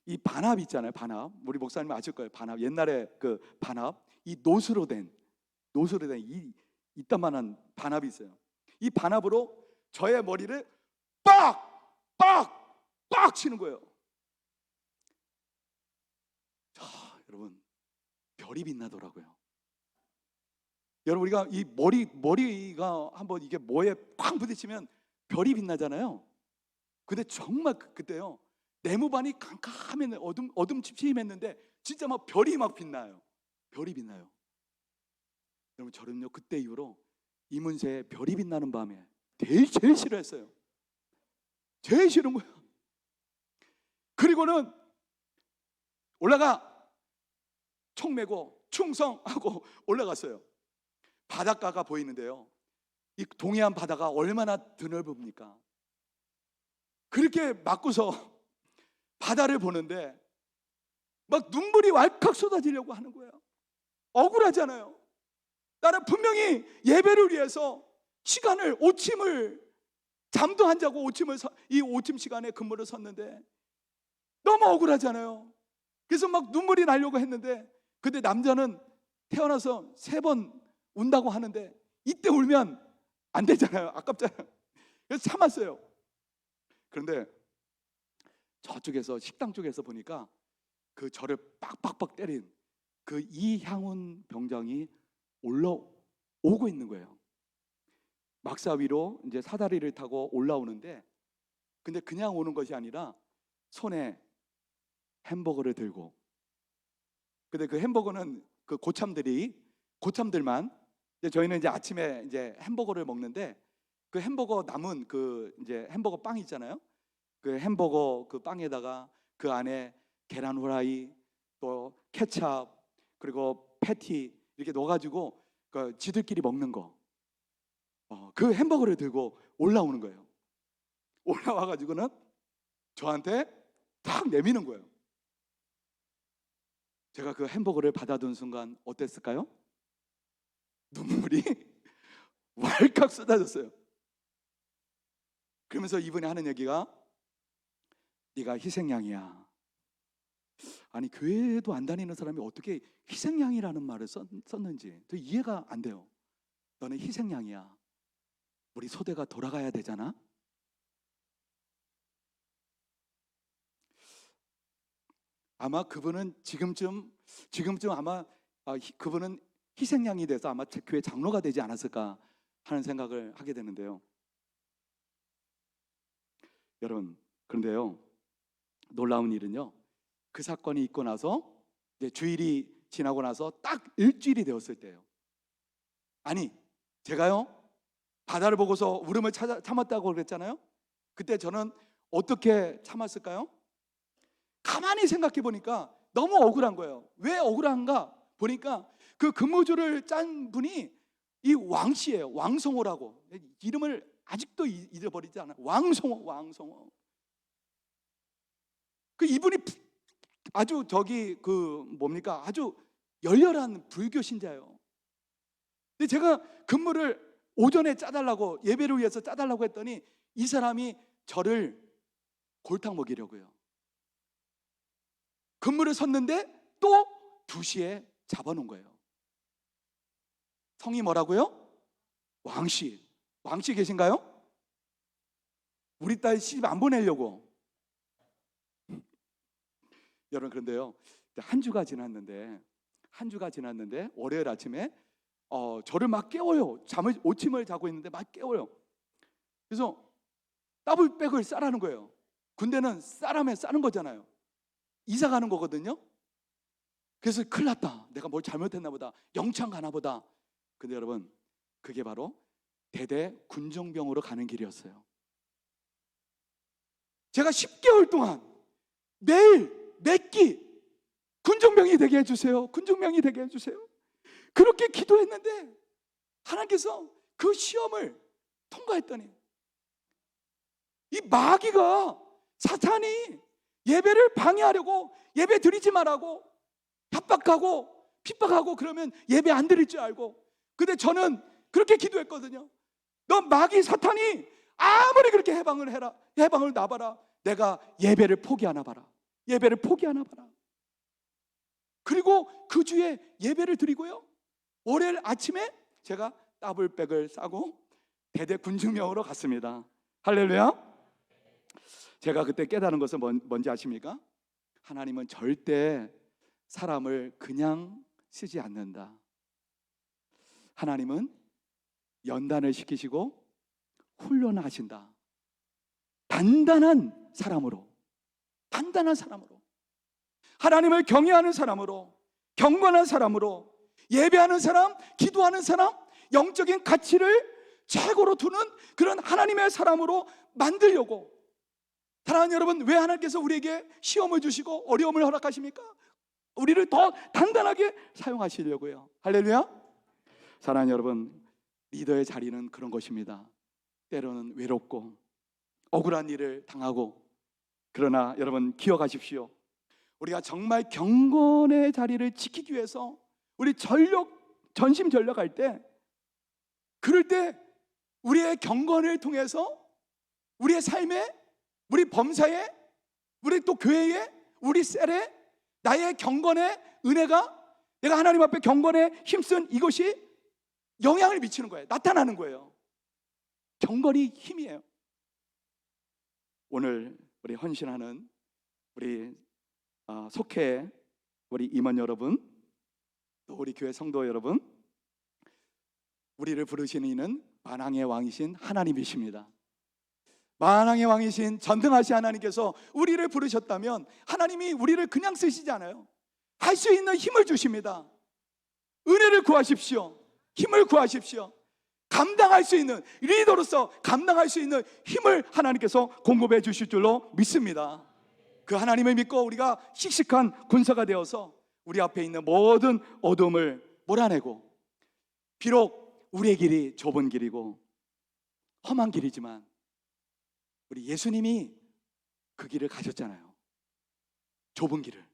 이 반합 있잖아요. 반합. 우리 목사님 아실 거예요. 반합. 옛날에 그 반합, 이 노수로 된 이따만한 반합이 있어요. 이 반합으로 저의 머리를 빡 치는 거예요. 자, 여러분, 별이 빛나더라고요. 여러분, 우리가 이 머리가 한번 이게 뭐에 팍 부딪히면 별이 빛나잖아요. 근데 정말 그때요, 내무반이 캄캄했는데 어둠침침했는데 진짜 막 별이 막 빛나요. 별이 빛나요. 여러분, 저는요 그때 이후로 이문세의 별이 빛나는 밤에 제일 싫어했어요. 제일 싫은 거예요. 그리고는 올라가 총 메고 충성하고 올라갔어요. 바닷가가 보이는데요, 이 동해안 바다가 얼마나 드넓습니까? 그렇게 맞고서 바다를 보는데 막 눈물이 왈칵 쏟아지려고 하는 거예요. 억울하잖아요. 나는 분명히 예배를 위해서 오침을 잠도 안 자고 이 오침 시간에 근무를 섰는데 너무 억울하잖아요. 그래서 막 눈물이 나려고 했는데, 근데 남자는 태어나서 3번 운다고 하는데 이때 울면 안 되잖아요. 아깝잖아요. 그래서 참았어요. 그런데 저쪽에서, 식당 쪽에서 보니까 그 저를 빡빡빡 때린 그 이향운 병장이 올라오고 있는 거예요. 막사 위로 이제 사다리를 타고 올라오는데, 근데 그냥 오는 것이 아니라 손에 햄버거를 들고, 근데 그 햄버거는 그 고참들만, 이제 저희는 이제 아침에 이제 햄버거를 먹는데, 그 햄버거 남은 그 이제 햄버거 빵 있잖아요. 그 햄버거 그 빵에다가 그 안에 계란 후라이, 또 케찹, 그리고 패티 이렇게 넣어가지고 그 지들끼리 먹는 거, 그 햄버거를 들고 올라오는 거예요. 올라와가지고는 저한테 탁 내미는 거예요. 제가 그 햄버거를 받아둔 순간 어땠을까요? 눈물이 왈칵 쏟아졌어요. 그러면서 이분이 하는 얘기가, 네가 희생양이야. 아니, 교회도 안 다니는 사람이 어떻게 희생양이라는 말을 썼는지 저 이해가 안 돼요. 너는 희생양이야. 우리 소대가 돌아가야 되잖아. 아마 그분은 지금쯤 아마 그분은 희생양이 돼서 아마 교회 장로가 되지 않았을까 하는 생각을 하게 되는데요. 여러분, 그런데요, 놀라운 일은요, 그 사건이 있고 나서 이제 주일이 지나고 나서 딱 일주일이 되었을 때예요. 아니, 제가요 바다를 보고서 울음을 참았다고 그랬잖아요. 그때 저는 어떻게 참았을까요? 가만히 생각해 보니까 너무 억울한 거예요. 왜 억울한가 보니까 그 근무주를 짠 분이 이 왕씨예요. 왕성호라고. 이름을 아직도 잊어버리지 않아요. 왕성호. 그 이분이 아주 아주 열렬한 불교 신자예요. 근데 제가 근무를 오전에 짜달라고, 예배를 위해서 짜달라고 했더니 이 사람이 저를 골탕 먹이려고요. 근무를 섰는데 또 2시에 잡아놓은 거예요. 성이 뭐라고요? 왕씨. 왕씨 계신가요? 우리 딸 시집 안 보내려고. 여러분, 그런데요, 한 주가 지났는데 월요일 아침에 저를 막 깨워요. 오침을 자고 있는데 막 깨워요. 그래서 더블백을 싸라는 거예요. 군대는 싸라면 싸는 거잖아요. 이사 가는 거거든요. 그래서 큰일 났다, 내가 뭘 잘못했나 보다, 영창 가나 보다. 근데 여러분, 그게 바로 대대 군종병으로 가는 길이었어요. 제가 10개월 동안 매일 매끼 군종병이 되게 해주세요, 군종병이 되게 해주세요, 그렇게 기도했는데 하나님께서 그 시험을 통과했더니 이 마귀가, 사탄이 예배를 방해하려고, 예배 드리지 말라고 협박하고 핍박하고 그러면 예배 안 드릴 줄 알고. 근데 저는 그렇게 기도했거든요. 너 마귀 사탄이 아무리 그렇게 해방을 해라, 해방을 놔봐라, 내가 예배를 포기하나 봐라, 예배를 포기하나 봐라. 그리고 그 주에 예배를 드리고요, 월요일 아침에 제가 더블백을 싸고 대대 군중명으로 갔습니다. 할렐루야. 제가 그때 깨달은 것은 뭔지 아십니까? 하나님은 절대 사람을 그냥 쓰지 않는다. 하나님은 연단을 시키시고 훈련하신다. 단단한 사람으로, 단단한 사람으로, 하나님을 경외하는 사람으로, 경건한 사람으로, 예배하는 사람, 기도하는 사람, 영적인 가치를 최고로 두는 그런 하나님의 사람으로 만들려고. 사랑하는 여러분, 왜 하나님께서 우리에게 시험을 주시고 어려움을 허락하십니까? 우리를 더 단단하게 사용하시려고요. 할렐루야. 사랑하는 여러분, 리더의 자리는 그런 것입니다. 때로는 외롭고 억울한 일을 당하고, 그러나 여러분 기억하십시오. 우리가 정말 경건의 자리를 지키기 위해서 우리 전심전력할 때, 그럴 때 우리의 경건을 통해서 우리의 삶에, 우리 범사에, 우리 또 교회에, 우리 셀에 나의 경건의 은혜가, 내가 하나님 앞에 경건에 힘쓴 이것이 영향을 미치는 거예요. 나타나는 거예요. 경건이 힘이에요. 오늘 우리 헌신하는 우리 속해 우리 임원 여러분, 또 우리 교회 성도 여러분, 우리를 부르시는 이는 만왕의 왕이신 하나님이십니다. 만왕의 왕이신 전능하신 하나님께서 우리를 부르셨다면 하나님이 우리를 그냥 쓰시지 않아요. 할 수 있는 힘을 주십니다. 은혜를 구하십시오. 힘을 구하십시오. 감당할 수 있는, 리더로서 감당할 수 있는 힘을 하나님께서 공급해 주실 줄로 믿습니다. 그 하나님을 믿고 우리가 씩씩한 군사가 되어서 우리 앞에 있는 모든 어둠을 몰아내고, 비록 우리의 길이 좁은 길이고 험한 길이지만 우리 예수님이 그 길을 가셨잖아요. 좁은 길을,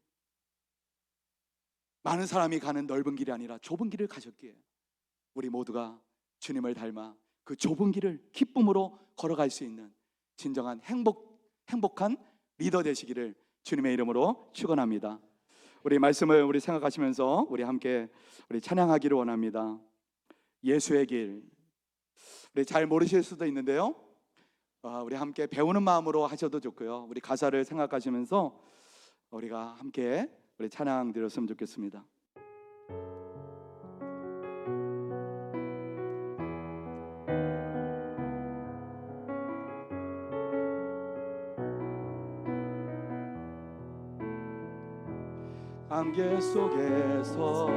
많은 사람이 가는 넓은 길이 아니라 좁은 길을 가셨기에 우리 모두가 주님을 닮아 그 좁은 길을 기쁨으로 걸어갈 수 있는 진정한 행복한 리더 되시기를 주님의 이름으로 축원합니다. 우리 말씀을 우리 생각하시면서 우리 함께 우리 찬양하기를 원합니다. 예수의 길. 우리 잘 모르실 수도 있는데요, 우리 함께 배우는 마음으로 하셔도 좋고요, 우리 가사를 생각하시면서 우리가 함께 우리 찬양 드렸으면 좋겠습니다. 안개 속에서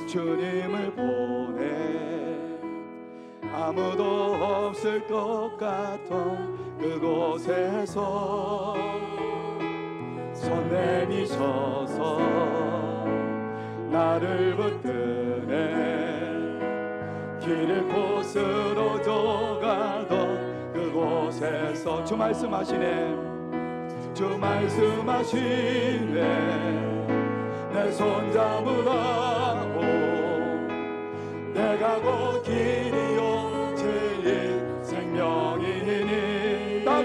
주님을 보내 아무도 없을 것 같던 그곳에서 손 내미셔서 나를 붙드네 길을 곳으로 져가던 그곳에서 주 말씀하시네, 주 말씀하시네 내 손 잡으라고 내가 곧 길이요 진리 생명이니 나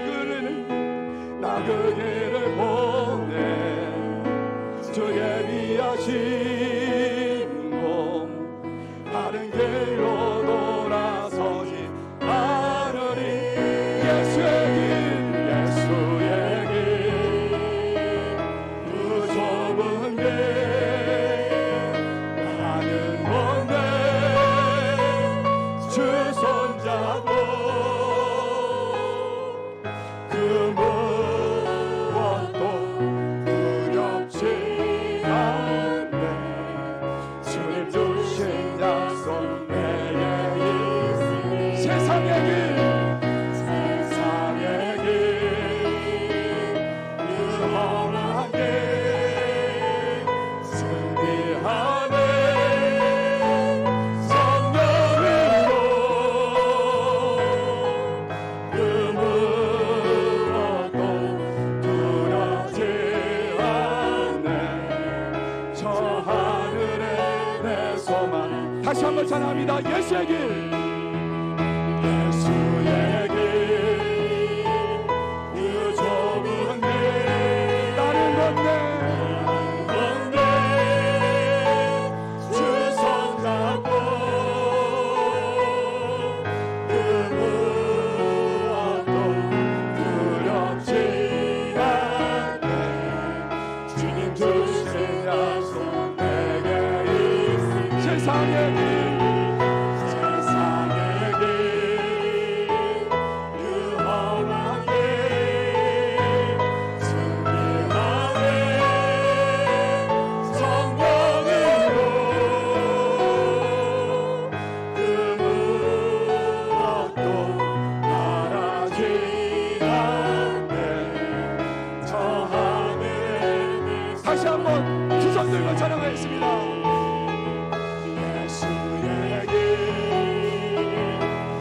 그 길을 보내 주 다시 한번 찬양합니다. 예수의 길, 예수의 길, 그 좁은 길 나는 걷네. 주 손잡고 그 무엇도 두렵지 않네. 주님 주신 약속 내게 있으니 세상의 길, 세상의 길, 그 험한 길 승리하네. 성령으로 그 무엇도 바라지 않네. 저 하늘에 다시 한번 두 손 들고 찬양하겠습니다. 예수의 길,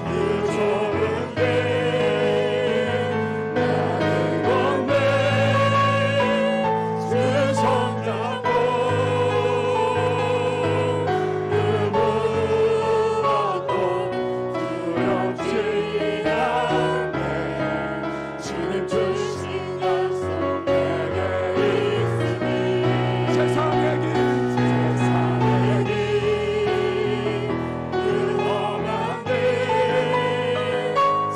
그 좁은 길 나는 걷네. 주 손잡고 그 무엇도 두렵지 않네. 주님 주신 약속 내게 있으니 세상의 길, 세상의 길, 그 험한 길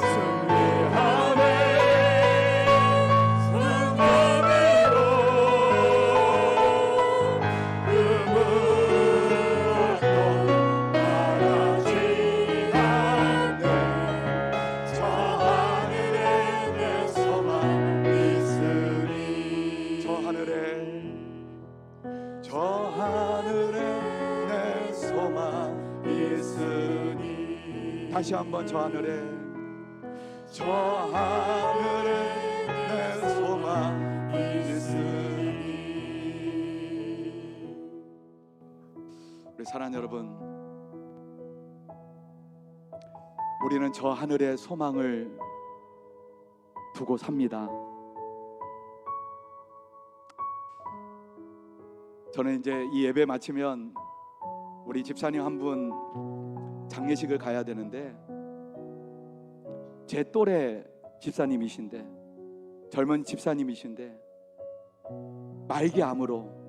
승리하네. 성령으로 그 무엇도 바라지 않네. 저 하늘에 내 소망 있으리. 저 하늘에 내 소망 있으니. 다시 한번 저 하늘에 내 소망 있으니. 우리 사랑하는 여러분, 우리는 저 하늘의 소망을 두고 삽니다. 저는 이제 이 예배 마치면 우리 집사님 한 분 장례식을 가야 되는데, 제 또래 집사님이신데, 젊은 집사님이신데 말기암으로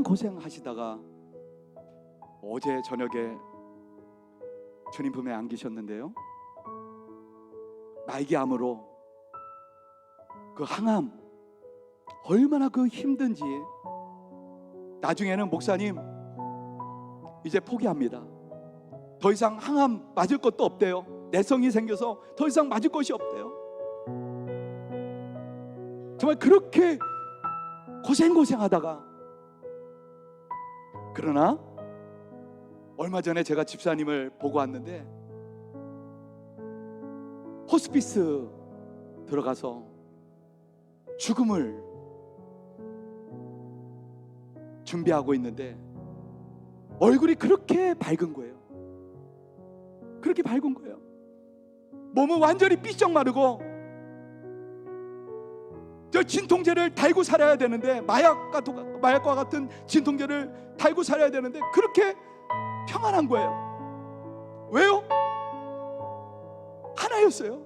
고생 하시다가 어제 저녁에 주님 품에 안기셨는데요, 말기암으로 그 항암 얼마나 그 힘든지, 나중에는 목사님 이제 포기합니다. 더 이상 항암 맞을 것도 없대요. 내성이 생겨서 더 이상 맞을 것이 없대요. 정말 그렇게 고생하다가, 그러나 얼마 전에 제가 집사님을 보고 왔는데 호스피스 들어가서 죽음을 준비하고 있는데 얼굴이 그렇게 밝은 거예요. 그렇게 밝은 거예요. 몸은 완전히 삐쩍 마르고, 저 진통제를 달고 살아야 되는데, 마약과 같은 진통제를 달고 살아야 되는데 그렇게 평안한 거예요. 왜요? 하나였어요.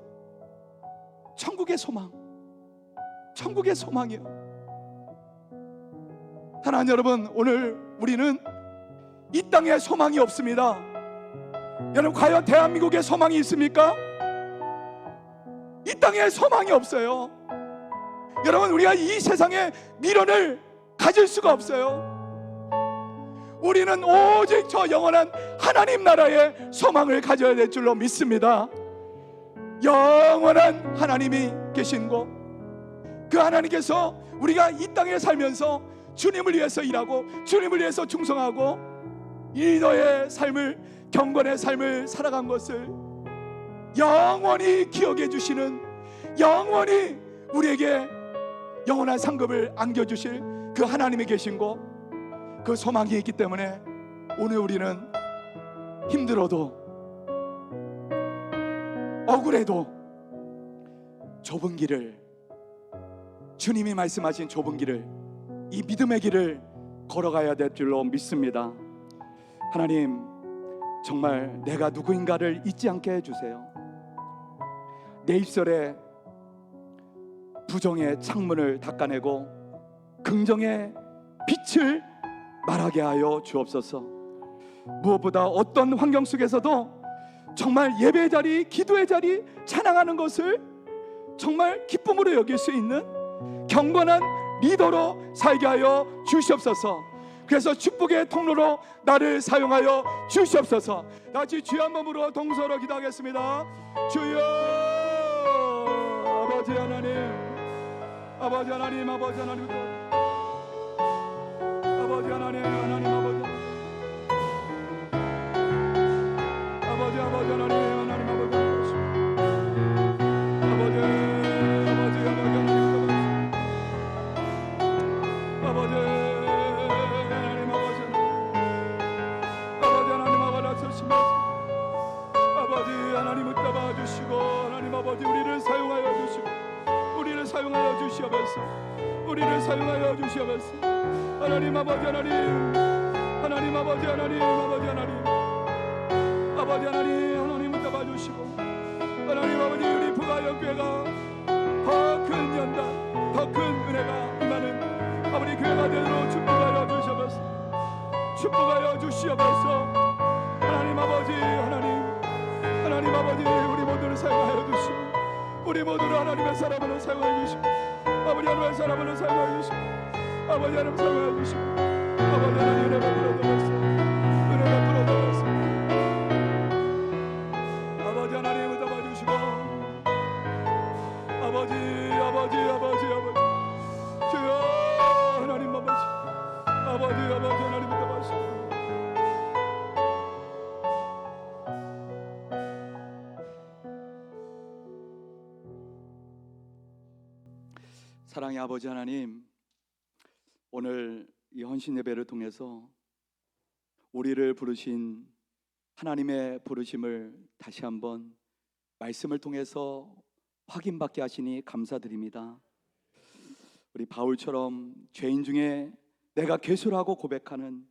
천국의 소망. 천국의 소망이에요. 사랑하는 여러분, 오늘 우리는 이 땅에 소망이 없습니다. 여러분, 과연 대한민국에 소망이 있습니까? 이 땅에 소망이 없어요. 여러분, 우리가 이 세상에 미련을 가질 수가 없어요. 우리는 오직 저 영원한 하나님 나라의 소망을 가져야 될 줄로 믿습니다. 영원한 하나님이 계신 곳, 그 하나님께서 우리가 이 땅에 살면서 주님을 위해서 일하고 주님을 위해서 충성하고 리더의 삶을, 경건의 삶을 살아간 것을 영원히 기억해 주시는, 영원히 우리에게 영원한 상급을 안겨주실 그 하나님이 계신 곳, 그 소망이 있기 때문에 오늘 우리는 힘들어도 억울해도 좁은 길을, 주님이 말씀하신 좁은 길을, 이 믿음의 길을 걸어가야 될 줄로 믿습니다. 하나님, 정말 내가 누구인가를 잊지 않게 해주세요. 내 입술에 부정의 창문을 닦아내고 긍정의 빛을 말하게 하여 주옵소서. 무엇보다 어떤 환경 속에서도 정말 예배의 자리, 기도의 자리, 찬양하는 것을 정말 기쁨으로 여길 수 있는 경건한 리더로 살게 하여 주시옵소서. 그래서 축복의 통로로 나를 사용하여 주시옵소서. 다시 주여 한 몸으로 동서로 기도하겠습니다. 주여, 아버지 하나님, 아버지 하나님, 아버지 하나님, 아버지 하나님, 하나님 아버지, 아버지 아버지 하나님, 하나님 아버지, 아버지 아버지 아버지 하나님, 아버지 하나님, 아버지 하나님 아버지 아버지 하나님을 따봐 주시고, 하나님 아버지 우리를 사용하여 주시고, 우리를 사용하여 주시옵소서. 우리를 사용하여 주시옵소서. 하나님 아버지 하나님, 하나님 아버지 하나님, 아버지 하나님, 아버지 하나님, 하나님을 따봐 주시고, 하나님 아버지 우리 부가영교회가 더 큰 연단, 더 큰 은혜가 임하는 아버지 교회가 되도록 축복하여 주시옵소서. 축복하여 주시옵소서. 하나님 아버지, 하나님 아버지 우리 모두를 사용하여 주시고, 우리 모두를 하나님의 사람으로 사용하여 주시고, 아버지 하나님의 사람으로 사용하여 주시고, 아버지 하나님 사용하여 주시고, 아버지 하나님 은혜 베풀어 주옵소서. 은혜 베풀어 주옵소서. 아버지 하나님을 잡아주시고, 아버지 아버지 아버지 아버지 주여, 하나님 아버지, 아버지 아버지 하나님을 잡아주시고, 사랑의 아버지 하나님, 오늘 이 헌신 예배를 통해서 우리를 부르신 하나님의 부르심을 다시 한번 말씀을 통해서 확인받게 하시니 감사드립니다. 우리 바울처럼 죄인 중에 내가 괴수라고 고백하는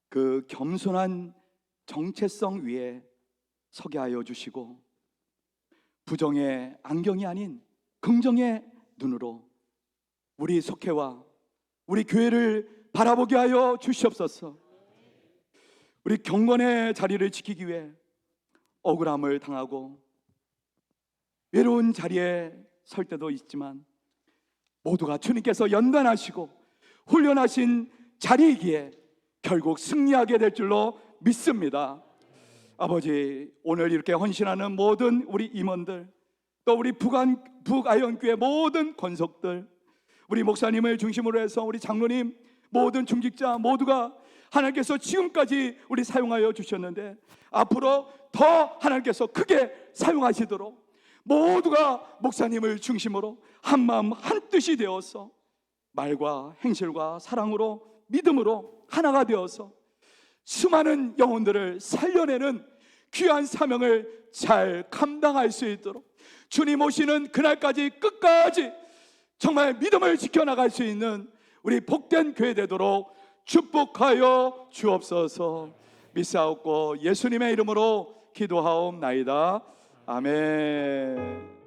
그 겸손한 정체성 위에 서게 하여 주시고, 부정의 안경이 아닌 긍정의 눈으로 우리 속회와 우리 교회를 바라보게 하여 주시옵소서. 우리 경건의 자리를 지키기 위해 억울함을 당하고 외로운 자리에 설 때도 있지만, 모두가 주님께서 연단하시고 훈련하신 자리이기에 결국 승리하게 될 줄로 믿습니다. 아버지, 오늘 이렇게 헌신하는 모든 우리 임원들, 또 우리 북아연교회 모든 권속들, 우리 목사님을 중심으로 해서 우리 장로님, 모든 중직자 모두가 하나님께서 지금까지 우리 사용하여 주셨는데, 앞으로 더 하나님께서 크게 사용하시도록 모두가 목사님을 중심으로 한마음 한뜻이 되어서 말과 행실과 사랑으로, 믿음으로 하나가 되어서 수많은 영혼들을 살려내는 귀한 사명을 잘 감당할 수 있도록 주님 오시는 그날까지 끝까지 정말 믿음을 지켜나갈 수 있는 우리 복된 교회 되도록 축복하여 주옵소서. 믿사옵고 예수님의 이름으로 기도하옵나이다. 아멘.